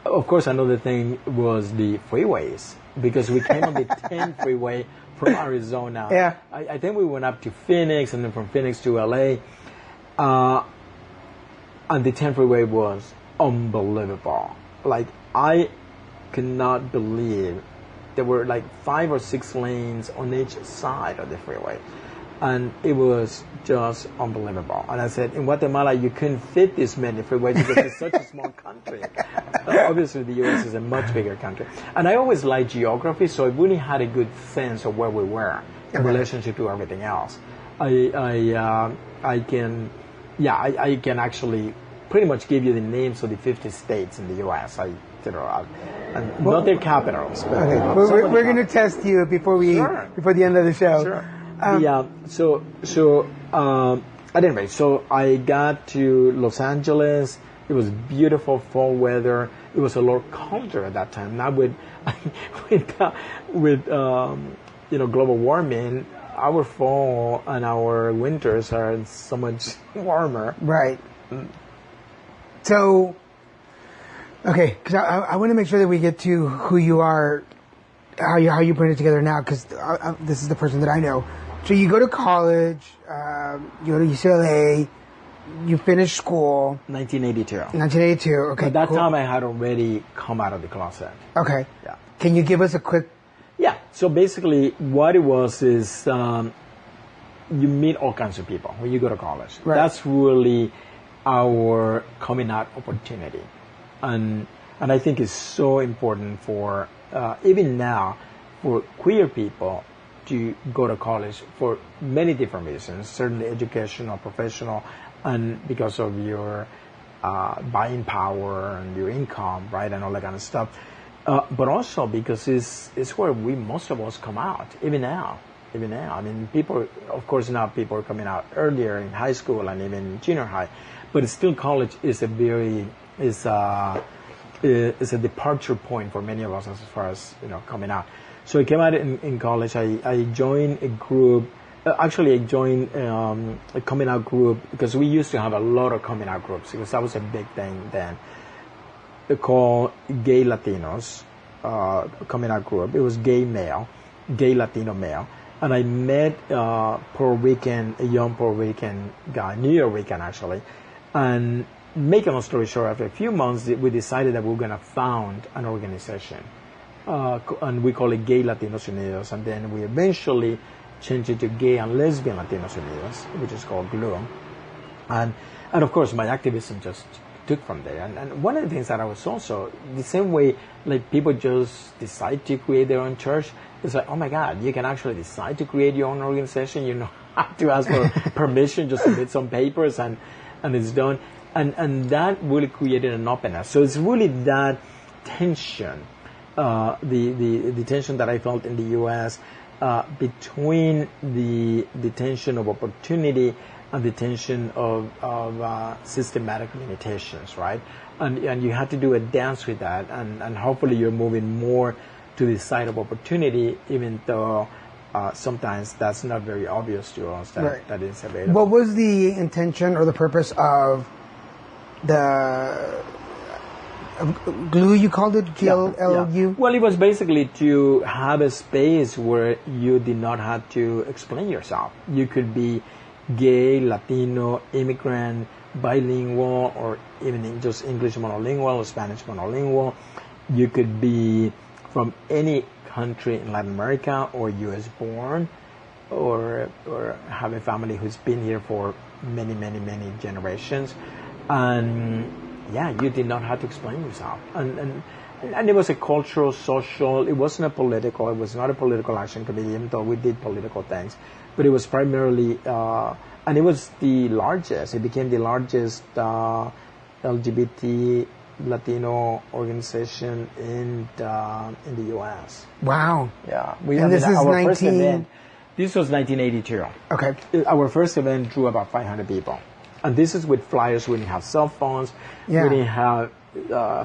of course, another thing was the freeways, because we came on the 10 freeway from Arizona. Yeah. I think we went up to Phoenix, and then from Phoenix to LA. And the 10 freeway was unbelievable. Like, I cannot believe there were like 5 or 6 lanes on each side of the freeway. And it was just unbelievable. And I said, in Guatemala, you couldn't fit this many freeways because it's such a small country. Obviously, the U.S. is a much bigger country. And I always liked geography, so I really had a good sense of where we were in relationship to everything else. I can actually pretty much give you the names of the 50 states in the U.S. And not their capitals. But Okay, we're going to test you before the end of the show. Sure. At any rate, so I got to Los Angeles. It was beautiful fall weather. It was a lot colder at that time. Now with global warming, our fall and our winters are so much warmer. Right. So, okay, because I want to make sure that we get to who you are, how you put it together now, because this is the person that I know. So you go to college, you go to UCLA, you finish school. 1982. 1982, okay. At that cool. time, I had already come out of the closet. Okay. Yeah. Can you give us a quick... Yeah, so basically what it was is you meet all kinds of people when you go to college. Right. That's really our coming out opportunity. And I think it's so important for, even now, for queer people to go to college for many different reasons, certainly educational, professional, and because of your buying power and your income, right, and all that kind of stuff. But also because it's where most of us come out, even now. I mean, people, of course, now people are coming out earlier in high school and even junior high, but still college is a departure point for many of us as far as, coming out. So I came out in college. I joined a group. Actually, I joined a coming out group because we used to have a lot of coming out groups because that was a big thing then. Called Gay Latinos coming out group. It was gay Latino male. And I met a young Puerto Rican guy, New York actually. And make a long story short, after a few months, we decided that we were going to found an organization. And we call it Gay Latinos Unidos. And then we eventually changed it to Gay and Lesbian Latinos Unidos, which is called GLUE. And of course, my activism just took from there. And one of the things that I was also, the same way, like people just decide to create their own church, it's like, oh my God, you can actually decide to create your own organization. You don't have to ask for permission, just submit some papers and it's done. And that really created an openness. So it's really that tension, the tension that I felt in the U.S. Between the tension of opportunity and the tension of systematic limitations, right? And you have to do a dance with that, and hopefully you're moving more to the side of opportunity, even though sometimes that's not very obvious to us that is available. What was the intention or the purpose of the GLUE, you called it? GLU? Yeah. Well, it was basically to have a space where you did not have to explain yourself. You could be gay, Latino, immigrant, bilingual, or even just English monolingual or Spanish monolingual. You could be from any country in Latin America or U.S. born or have a family who's been here for many, many, many generations. And yeah, you did not have to explain yourself. And it was a cultural, social, it wasn't a political, it was not a political action committee, even though we did political things. But it was primarily, and it was the largest, it became the largest LGBT Latino organization in the U.S. Wow. Yeah. This is our 19... first event, this was 1982. Okay. Our first event drew about 500 people. And this is with flyers. We didn't have cell phones. Yeah. We didn't have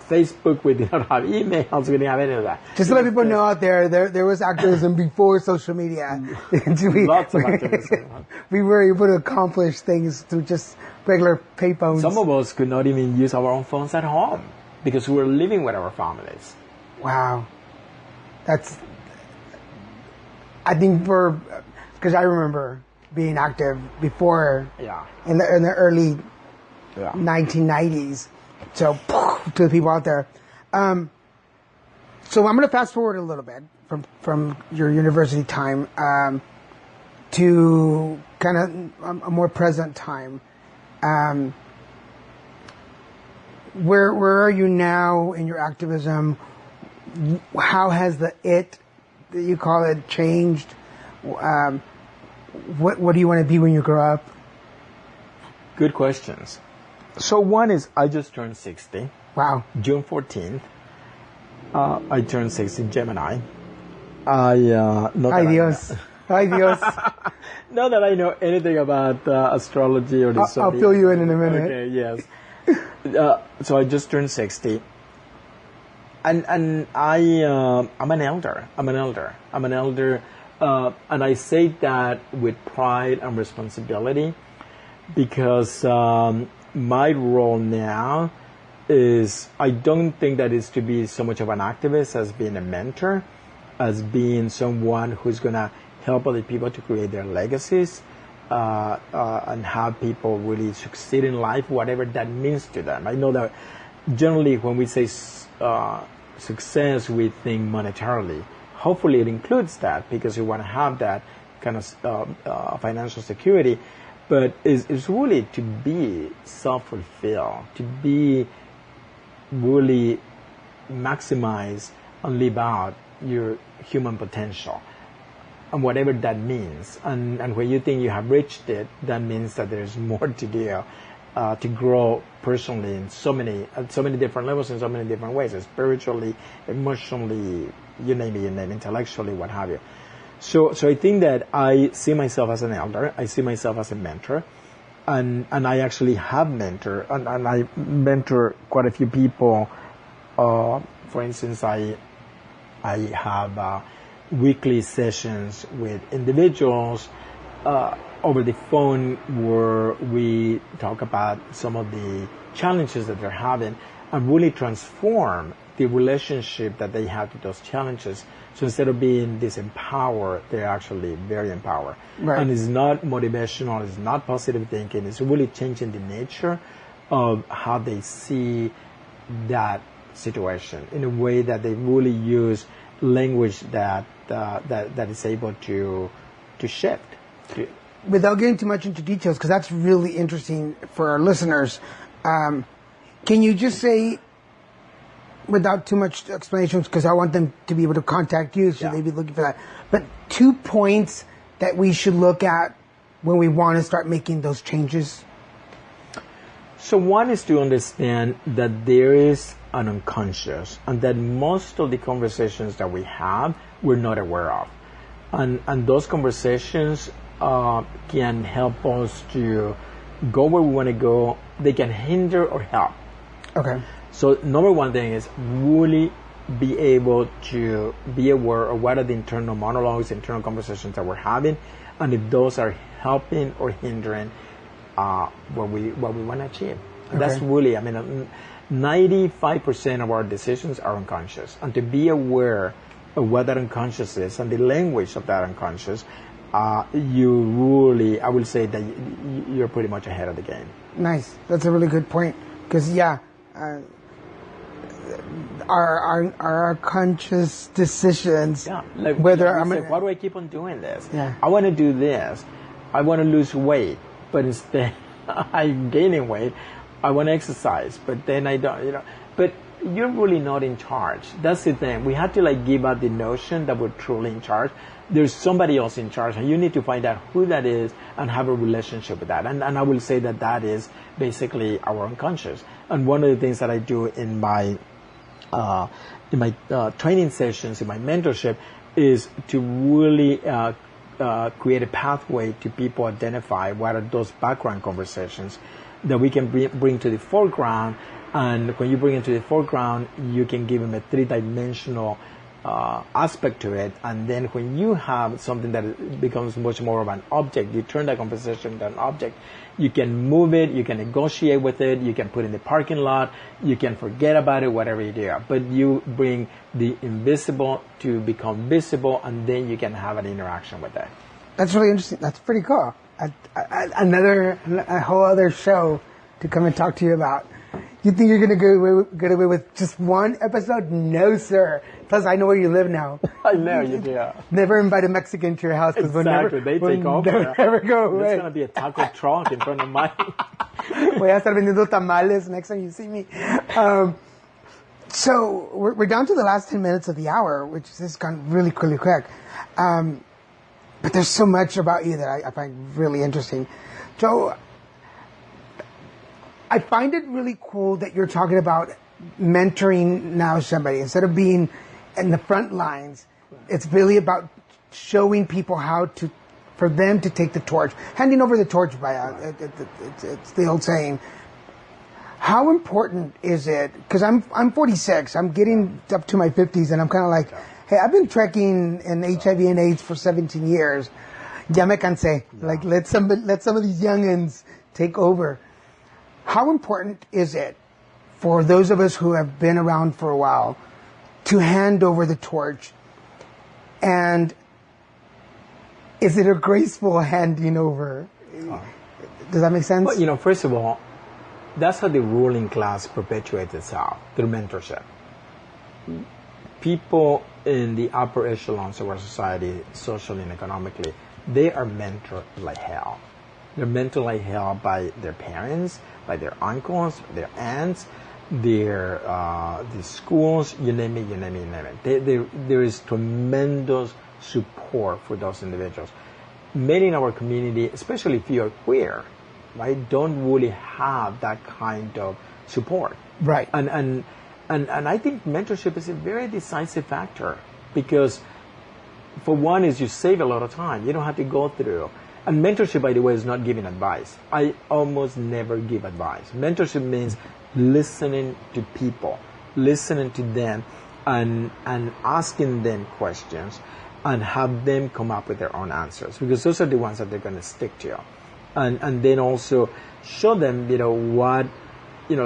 Facebook. We did not have emails. We didn't have any of that. Just to let people know out there was activism before social media. Lots of activism. We were able to accomplish things through just regular payphones. Some of us could not even use our own phones at home because we were living with our families. Wow. I think because I remember being active before in the early 1990s. So to the people out there. So I'm going to fast forward a little bit from your university time to kind of a more present time. Where are you now in your activism? How has that you call it changed? What do you want to be when you grow up? Good questions. So one is I just turned 60. Wow. June 14th. I turned 60, Gemini. Ay Dios. Ay Dios. Not that I know anything about astrology or the I'll fill you in a minute. Okay, yes. So I just turned 60. And I'm an elder. I'm an elder. And I say that with pride and responsibility because my role now is, I don't think that is to be so much of an activist as being a mentor, as being someone who's going to help other people to create their legacies and have people really succeed in life, whatever that means to them. I know that generally when we say success, we think monetarily. Hopefully it includes that because we want to have that kind of financial security. But it's really to be self-fulfilled, to be really maximize and live out your human potential and whatever that means. And when you think you have reached it, that means that there's more to do to grow personally in so many different levels, in so many different ways, spiritually, emotionally, you name it, intellectually, what have you. So I think that I see myself as an elder. I see myself as a mentor, and I actually have mentor, and I mentor quite a few people. For instance, I have weekly sessions with individuals over the phone where we talk about some of the challenges that they're having and really transform the relationship that they have to those challenges. So instead of being disempowered, they're actually very empowered. Right. And it's not motivational, it's not positive thinking, it's really changing the nature of how they see that situation in a way that they really use language that is able to shift. Without getting too much into details, because that's really interesting for our listeners, can you just say, without too much explanations, because I want them to be able to contact you, so they'd be looking for that. But 2 points that we should look at when we want to start making those changes? So one is to understand that there is an unconscious, and that most of the conversations that we have, we're not aware of. And those conversations can help us to go where we want to go. They can hinder or help. Okay. So number one thing is really be able to be aware of what are the internal monologues, internal conversations that we're having, and if those are helping or hindering what we want to achieve. And that's really, 95% of our decisions are unconscious. And to be aware of what that unconscious is and the language of that unconscious, you really, I will say that you're pretty much ahead of the game. Nice. That's a really good point. Because, our conscious decisions. Yeah, like whether we I'm say, why do I keep on doing this? Yeah. I want to do this. I want to lose weight, but instead I'm gaining weight. I want to exercise, but then I don't. But you're really not in charge. That's the thing. We have to give up the notion that we're truly in charge. There's somebody else in charge, and you need to find out who that is and have a relationship with that. And I will say that is basically our unconscious. And one of the things that I do in my training sessions, in my mentorship, is to really create a pathway to people identify what are those background conversations that we can bring to the foreground. And when you bring it to the foreground, you can give them a three-dimensional aspect to it. And then when you have something that becomes much more of an object, you turn that conversation into an object. You can move it, you can negotiate with it, you can put it in the parking lot, you can forget about it, whatever you do. But you bring the invisible to become visible, and then you can have an interaction with it. That's really interesting. That's pretty cool. A whole other show to come and talk to you about. You think you're going to get away with just one episode? No, sir. Plus, I know where you live now. I know you do. Never invite a Mexican to your house. Exactly. They take over. Never go away. There's going to be a taco truck in front of mine. Voy a estar vendiendo tamales next time you see me. So we're down to the last 10 minutes of the hour, which has gone really, really quick. But there's so much about you that I find really interesting. So I find it really cool that you're talking about mentoring now somebody. Instead of being in the front lines, it's really about showing people for them to take the torch, handing over the torch by it's the old saying. How important is it? Because I'm 46. I'm getting up to my 50s, and I'm kind of like, hey, I've been trekking in HIV and AIDS for 17 years. Ya me cansé. Yeah. Like, let some of these youngins take over. How important is it for those of us who have been around for a while to hand over the torch? And is it a graceful handing over? Does that make sense? Well, first of all, that's how the ruling class perpetuates itself, through mentorship. People in the upper echelons of our society, socially and economically, they are mentored like hell. They're mentored like hell by their parents, by their uncles, their aunts, their the schools, you name it. There is tremendous support for those individuals. Many in our community, especially if you're queer, right, don't really have that kind of support. Right. And I think mentorship is a very decisive factor, because for one is you save a lot of time. You don't have to go through. And mentorship, by the way, is not giving advice. I almost never give advice. Mentorship means listening to people, listening to them, and asking them questions, and have them come up with their own answers, because those are the ones that they're going to stick to. And then also show them, what,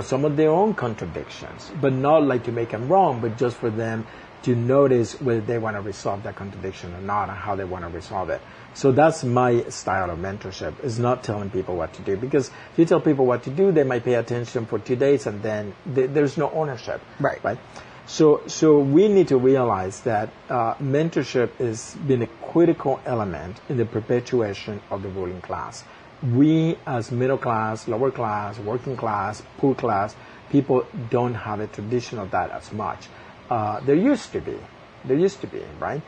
some of their own contradictions, but not like to make them wrong, but just for them to notice whether they want to resolve that contradiction or not, and how they want to resolve it. So that's my style of mentorship, is not telling people what to do, because if you tell people what to do, they might pay attention for 2 days, and then there's no ownership. Right. So we need to realize that mentorship has been a critical element in the perpetuation of the ruling class. We, as middle class, lower class, working class, poor class, people don't have a tradition of that as much. There used to be, right?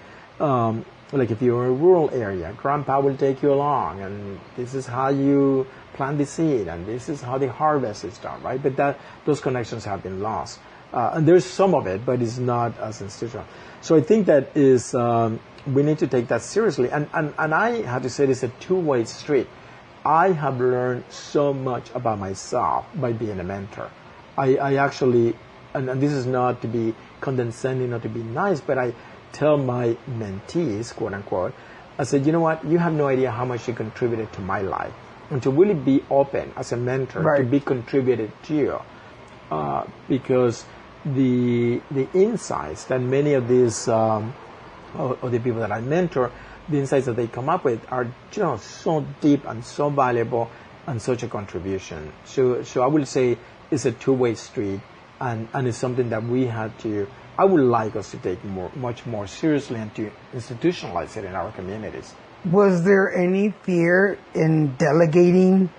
Like if you're in a rural area, grandpa will take you along, and this is how you plant the seed, and this is how the harvest is done, right? But those connections have been lost. And there's some of it, but it's not as institutional. So I think that is, we need to take that seriously. And I have to say, it's a two-way street. I have learned so much about myself by being a mentor. I actually, and this is not to be condescending or to be nice, but I tell my mentees, quote unquote, I said, you know what, you have no idea how much you contributed to my life. And to really be open as a mentor, right, to be contributed to you. Because the insights that many of these, or the people that I mentor, the insights that they come up with are just so deep and so valuable and such a contribution. So I will say it's a two-way street. and it's something that we had to. I would like us to take much more seriously and to institutionalize it in our communities. Was there any fear in delegating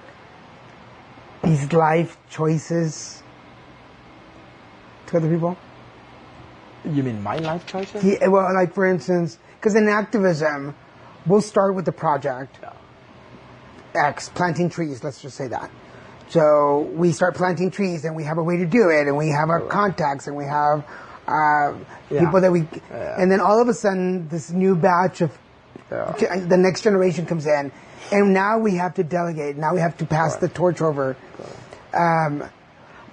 these life choices to other people? You mean my life choices? Yeah, well, like for instance, because in activism, we'll start with the project X, planting trees, let's just say that. So we start planting trees and we have a way to do it and we have our contacts and we have people that we... And then all of a sudden, this new batch of... the next generation comes in and now we have to delegate. Now we have to pass the torch over. Well,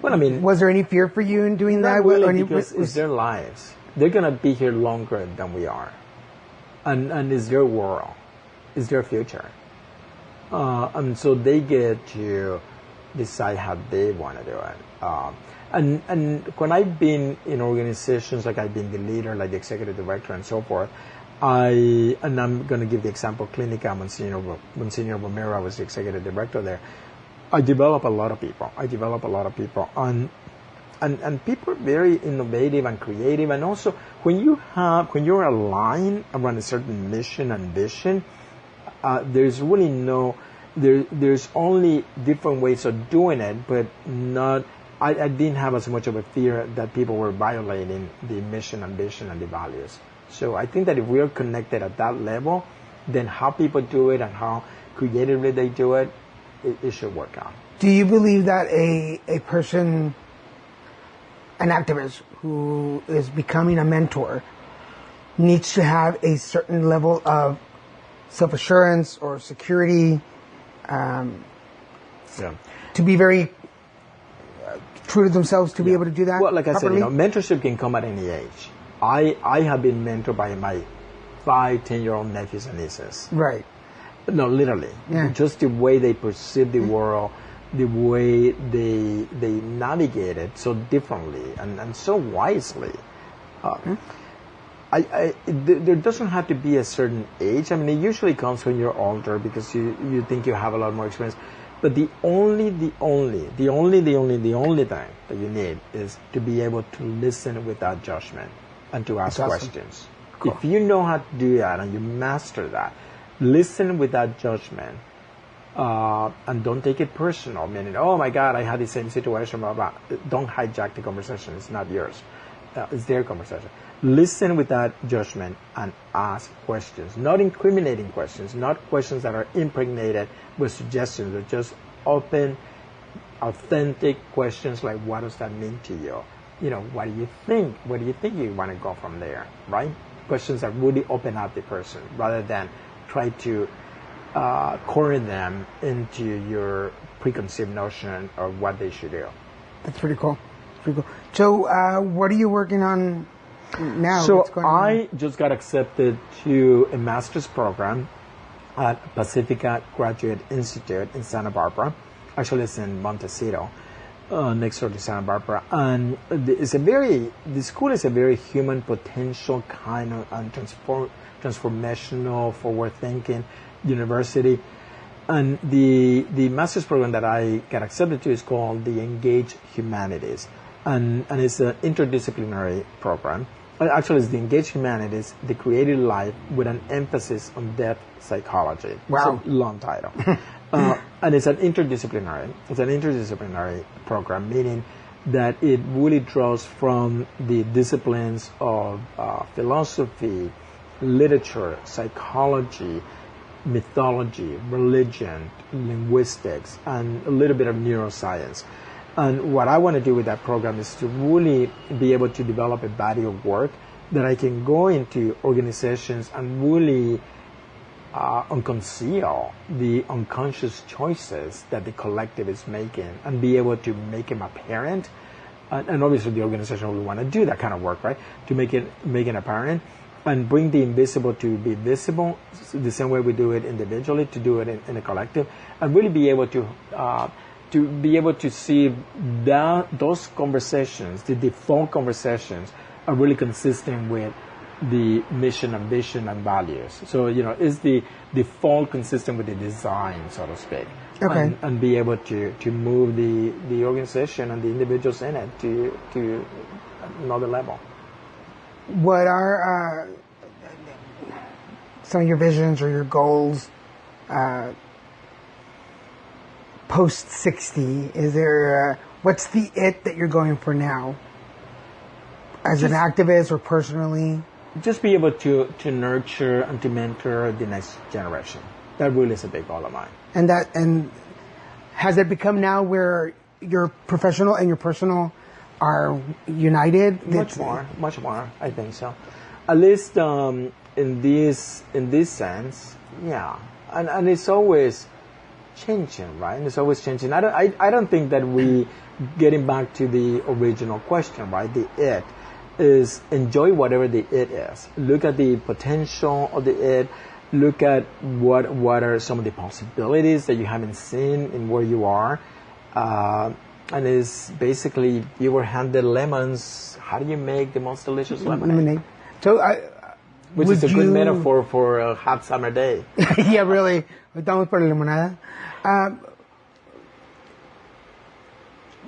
I mean... Was there any fear for you in doing that? Not really, because it's their lives. They're going to be here longer than we are. And it's their world. It's their future. And so they get to decide how they want to do it. And when I've been in organizations, like I've been the leader, like the executive director and so forth, I'm going to give the example, Clinica Monsignor Romero, I was the executive director there. I develop a lot of people. And people are very innovative and creative. And also, when you're aligned around a certain mission and vision, there's really there's only different ways of doing it, but not. I didn't have as much of a fear that people were violating the mission and vision and the values. So I think that if we are connected at that level, then how people do it and how creatively they do it, it should work out. Do you believe that a person, an activist who is becoming a mentor, needs to have a certain level of self-assurance or security to be very true to themselves to be able to do that? Well, like properly? I said, mentorship can come at any age. I have been mentored by my 5-10-year-old nephews and nieces. Right. No, literally. Yeah. Just the way they perceive the world, the way they navigate it so differently and so wisely. There doesn't have to be a certain age. I mean, it usually comes when you're older because you think you have a lot more experience. But the only thing that you need is to be able to listen without judgment and to ask questions. Cool. If you know how to do that and you master that, listen without judgment, and don't take it personal, meaning, oh my God, I had the same situation, blah, blah. Don't hijack the conversation. It's not yours. It's their conversation. Listen without judgment and ask questions. Not incriminating questions, not questions that are impregnated with suggestions, but just open, authentic questions like, what does that mean to you? What do you think? Where do you think you want to go from there, right? Questions that really open up the person rather than try to corner them into your preconceived notion of what they should do. That's pretty cool. So, what are you working on now? So, I just got accepted to a master's program at Pacifica Graduate Institute in Santa Barbara. Actually, it's in Montecito, next door to Santa Barbara. And the school is a very human potential kind of and transformational, forward-thinking university. And the master's program that I got accepted to is called the Engaged Humanities. And it's an interdisciplinary program. Actually, it's the Engaged Humanities, the Creative Life with an emphasis on deaf psychology. Wow. It's a long title. And it's an interdisciplinary program, meaning that it really draws from the disciplines of philosophy, literature, psychology, mythology, religion, linguistics, and a little bit of neuroscience. And what I want to do with that program is to really be able to develop a body of work that I can go into organizations and really unconceal the unconscious choices that the collective is making and be able to make them apparent. And obviously the organization will want to do that kind of work, right? To make it apparent and bring the invisible to be visible, the same way we do it individually, to do it in a collective, and really be able to see that those conversations, the default conversations, are really consistent with the mission and vision and values. So, is the default consistent with the design, so to speak? Okay. and be able to move the organization and the individuals in it to another level. What are some of your visions or your goals post 60? Is there what's the it that you're going for now, as an activist or personally? Just be able to nurture and to mentor the next generation. That really is a big goal of mine. And has it become now where your professional and your personal are united? Much more. I think so. At least in this sense, yeah. And it's always changing, right? It's always changing. I don't think that we getting back to the original question, right? The it is enjoy whatever the it is. Look at the potential of the it. Look at what are some of the possibilities that you haven't seen in where you are. And it's basically, you were handed lemons. How do you make the most delicious lemonade? So Which is a good metaphor for a hot summer day. Yeah, really. Estamos por la limonada.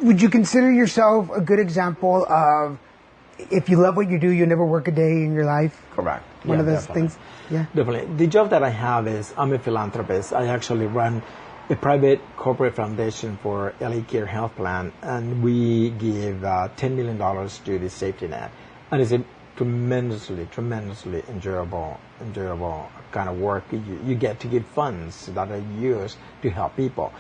Would you consider yourself a good example of, if you love what you do, you never work a day in your life? Correct. One of those definitely. things? Yeah. Definitely. The job that I have is, I'm a philanthropist. I actually run a private corporate foundation for LA Care Health Plan, and we give $10 million to the safety net. And it's a tremendously enjoyable kind of work. You get to give funds that are used to help people.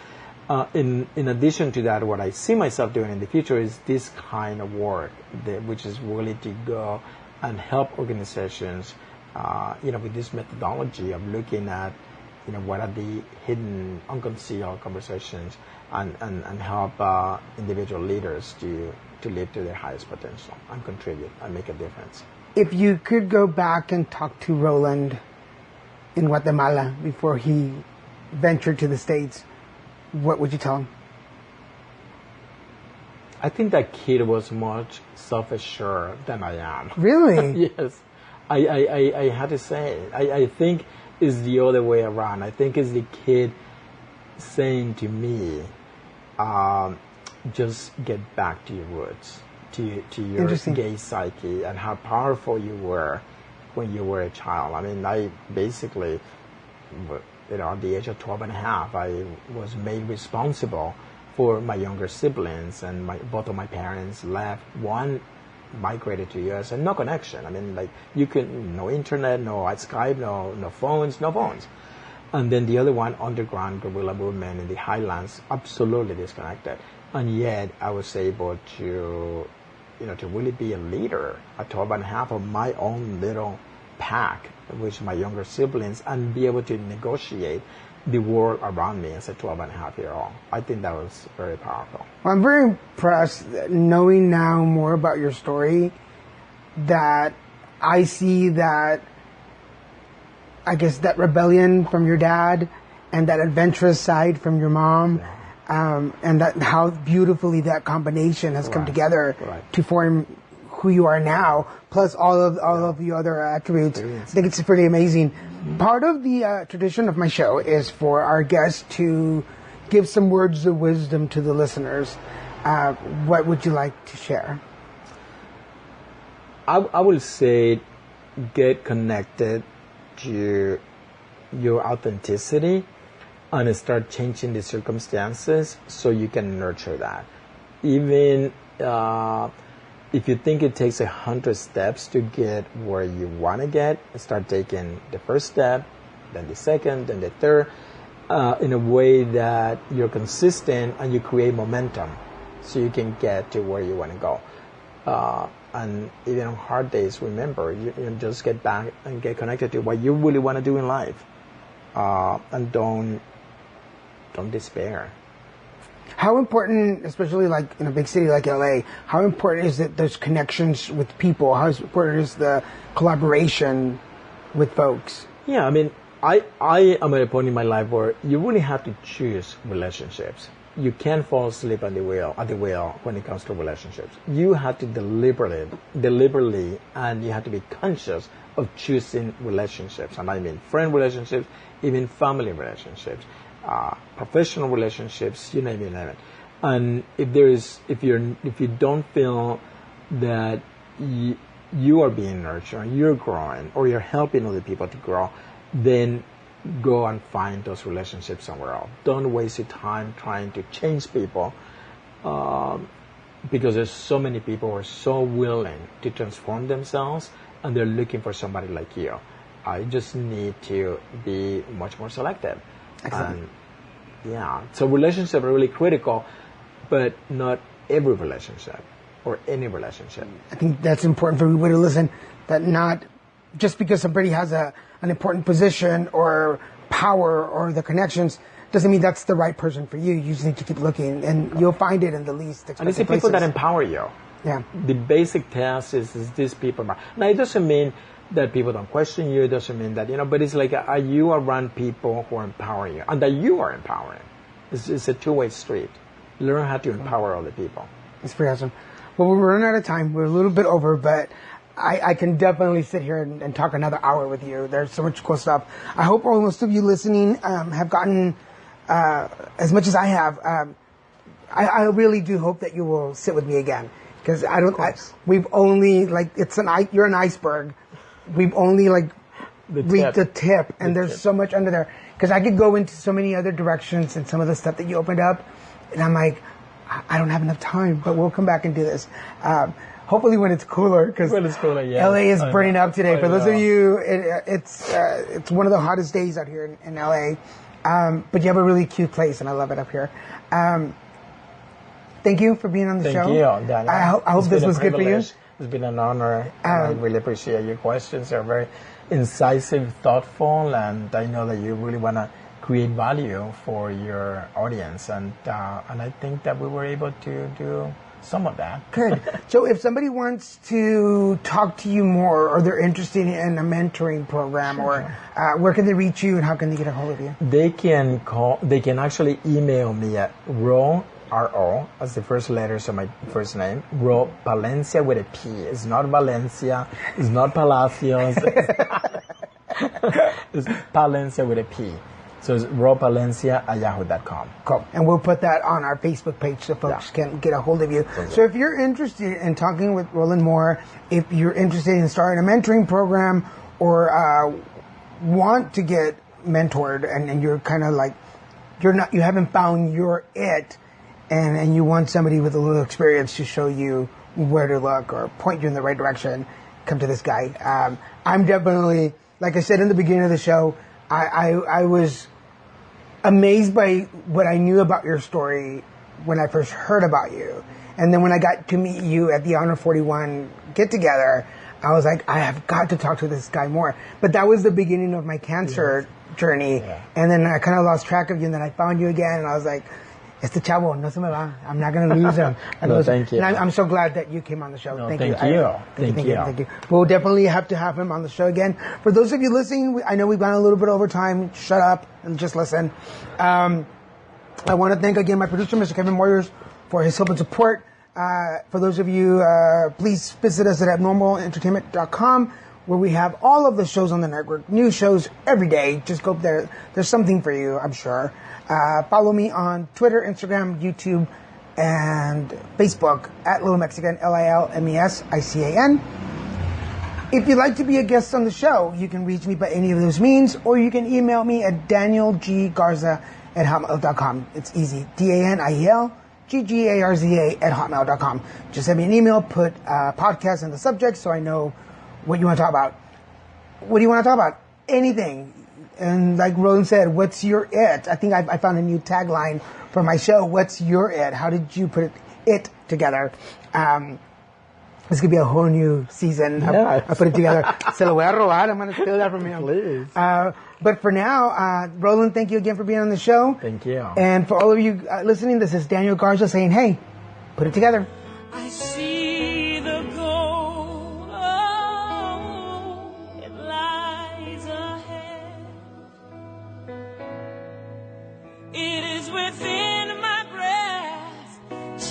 In addition to that, what I see myself doing in the future is this kind of work, which is really to go and help organizations, with this methodology of looking at, what are the hidden, unconcealed conversations, and help individual leaders to live to their highest potential and contribute and make a difference. If you could go back and talk to Roland in Guatemala before he ventured to the States, what would you tell him? I think that kid was much self-assured than I am. Really? Yes. I had to say it. I think it's the other way around. I think it's the kid saying to me, just get back to your roots, to your gay psyche and how powerful you were when you were a child. I mean, I basically, at the age of 12 and a half, I was made responsible for my younger siblings, and both of my parents left. One migrated to the US and no connection. I mean, no internet, no Skype, no phones. And then the other one, underground guerrilla movement in the highlands, absolutely disconnected. And yet I was able to, to really be a leader at 12 and a half of my own little pack, which my younger siblings, and be able to negotiate the world around me as a 12 and a half year old. I think that was very powerful. Well, I'm very impressed knowing now more about your story, that I see that, I guess, that rebellion from your dad and that adventurous side from your mom, and that how beautifully that combination has come together to form who you are now, plus all of the other attributes. I think it's pretty amazing. Part of the tradition of my show is for our guests to give some words of wisdom to the listeners. What would you like to share? I will say, get connected to your authenticity and start changing the circumstances so you can nurture that. Even if you think it takes 100 steps to get where you want to get, start taking the first step, then the second, then the third, in a way that you're consistent and you create momentum so you can get to where you want to go. And even on hard days, remember, you just get back and get connected to what you really want to do in life. And don't despair. How important, especially like in a big city like LA, how important is it those connections with people? How important is the collaboration with folks? Yeah, I mean, I am at a point in my life where you really have to choose relationships. You can't fall asleep at the wheel when it comes to relationships. You have to deliberately, and you have to be conscious of choosing relationships. And I mean friend relationships, even family relationships. professional relationships, you name it. And if you don't feel that you are being nurtured, you're growing, or you're helping other people to grow, then go and find those relationships somewhere else. Don't waste your time trying to change people, because there's so many people who are so willing to transform themselves, and they're looking for somebody like you. I just need to be much more selective. Excellent. And so relationships are really critical, but not every relationship or any relationship. I think that's important for everybody to listen, that not just because somebody has an important position or power or the connections doesn't mean that's the right person for you. You just need to keep looking, and you'll find it in the least expected And it's the places. people that empower you. Yeah. The basic test is these people. Now, it doesn't mean that people don't question you. It doesn't mean that, but it's like, are you around people who are empowering you and that you are empowering? It's a two-way street. Learn how to empower other people. It's pretty awesome. Well, we're running out of time. We're a little bit over, but I can definitely sit here and talk another hour with you. There's so much cool stuff. I hope most of you listening have gotten as much as I have. I really do hope that you will sit with me again, because we've only you're an iceberg. We've only reached the tip, and there's so much under there. Because I could go into so many other directions and some of the stuff that you opened up, and I'm like, I don't have enough time, but we'll come back and do this. Hopefully when it's cooler, because LA is burning up today. For those of you, it's one of the hottest days out here in LA. But you have a really cute place, and I love it up here. Thank you for being on the show. Thank you, Daniel. I hope this was good for you. It's been an honor. I really appreciate your questions. They're very incisive, thoughtful, and I know that you really want to create value for your audience, and I think that we were able to do some of that. Good. So if somebody wants to talk to you more, or they're interested in a mentoring program, or where can they reach you, and how can they get a hold of you? They can actually email me at R-O, as the first letters of my first name, Palencia with a P. It's not Valencia, it's not Palacios, it's Palencia with a P. So it's ropalencia@yahoo.com. Cool. And we'll put that on our Facebook page so folks can get a hold of you. So if you're interested in talking with Roland more, if you're interested in starting a mentoring program, or want to get mentored, and you're kind of like, you haven't found your it, and you want somebody with a little experience to show you where to look or point you in the right direction, come to this guy. I'm definitely, like I said in the beginning of the show, I was amazed by what I knew about your story when I first heard about you. And then when I got to meet you at the Honor 41 get-together, I was like, I have got to talk to this guy more. But that was the beginning of my cancer journey. Yeah. And then I kind of lost track of you, and then I found you again, and I was like, este chavo, no se me va. I'm not going to lose him. Thank you. And I'm so glad that you came on the show. Thank you. Thank you. We'll definitely have to have him on the show again. For those of you listening, I know we've gone a little bit over time. Shut up and just listen. I want to thank again my producer, Mr. Kevin Moyers, for his help and support. For those of you, please visit us at abnormalentertainment.com, where we have all of the shows on the network, new shows every day. Just go up there. There's something for you, I'm sure. Follow me on Twitter, Instagram, YouTube, and Facebook at Little Mexican, LILMESICAN. If you'd like to be a guest on the show, you can reach me by any of those means, or you can email me at danielggarza@hotmail.com. It's easy. DANIELGGARZA@hotmail.com. Just send me an email, put podcast in the subject so I know what you want to talk about. What do you want to talk about? Anything. And like Roland said, what's your it? I think I found a new tagline for my show. What's your it? How did you put it together? This could be a whole new season. I put it together. Se lo voy a robar. I'm going to steal that from him. Please. But for now, Roland, thank you again for being on the show. Thank you. And for all of you listening, this is Daniel Garza saying, hey, put it together. I see the goal, oh, it lies ahead. It is within my grasp,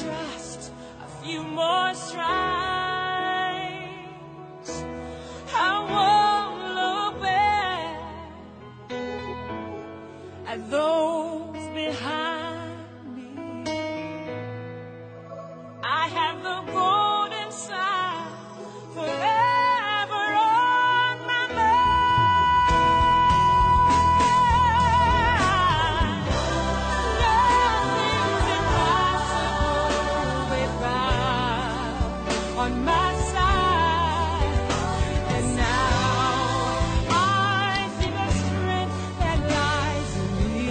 just a few more strides. I won't look back at those my side. And now I see the strength that lies in me.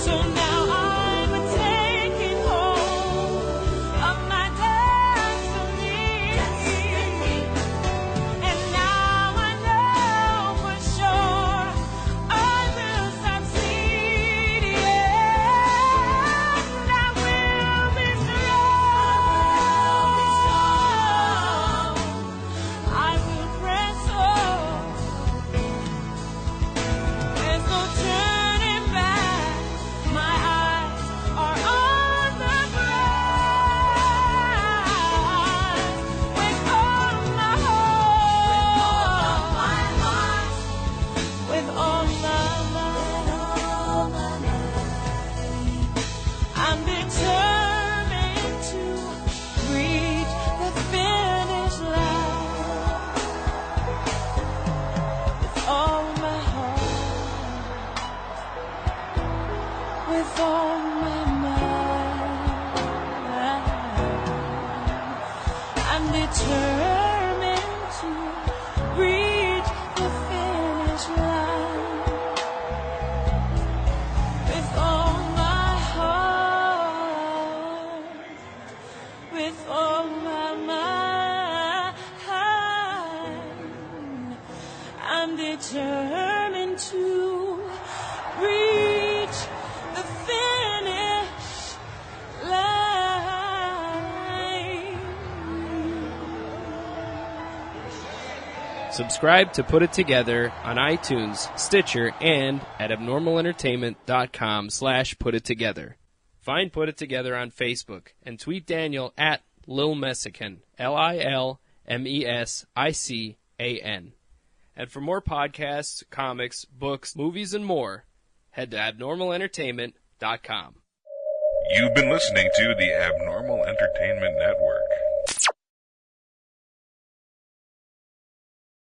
So now I'm taking hold of my destiny. And now I know for sure I will succeed. Yes, I will be strong. I will press on. There's no turning back. My eyes are on the prize. With all my heart, with all my mind, I'm determined to reach the finish line. With all my heart, with all my mind, I'm determined to reach the finish line. With all my heart, with all my mind, I'm determined to reach the finish line. Subscribe to Put It Together on iTunes, Stitcher, and at abnormalentertainment.com/putittogether. Find Put It Together on Facebook and tweet Daniel at Lil Messican, LILMESICAN. And for more podcasts, comics, books, movies, and more, head to abnormalentertainment.com. You've been listening to the Abnormal Entertainment Network.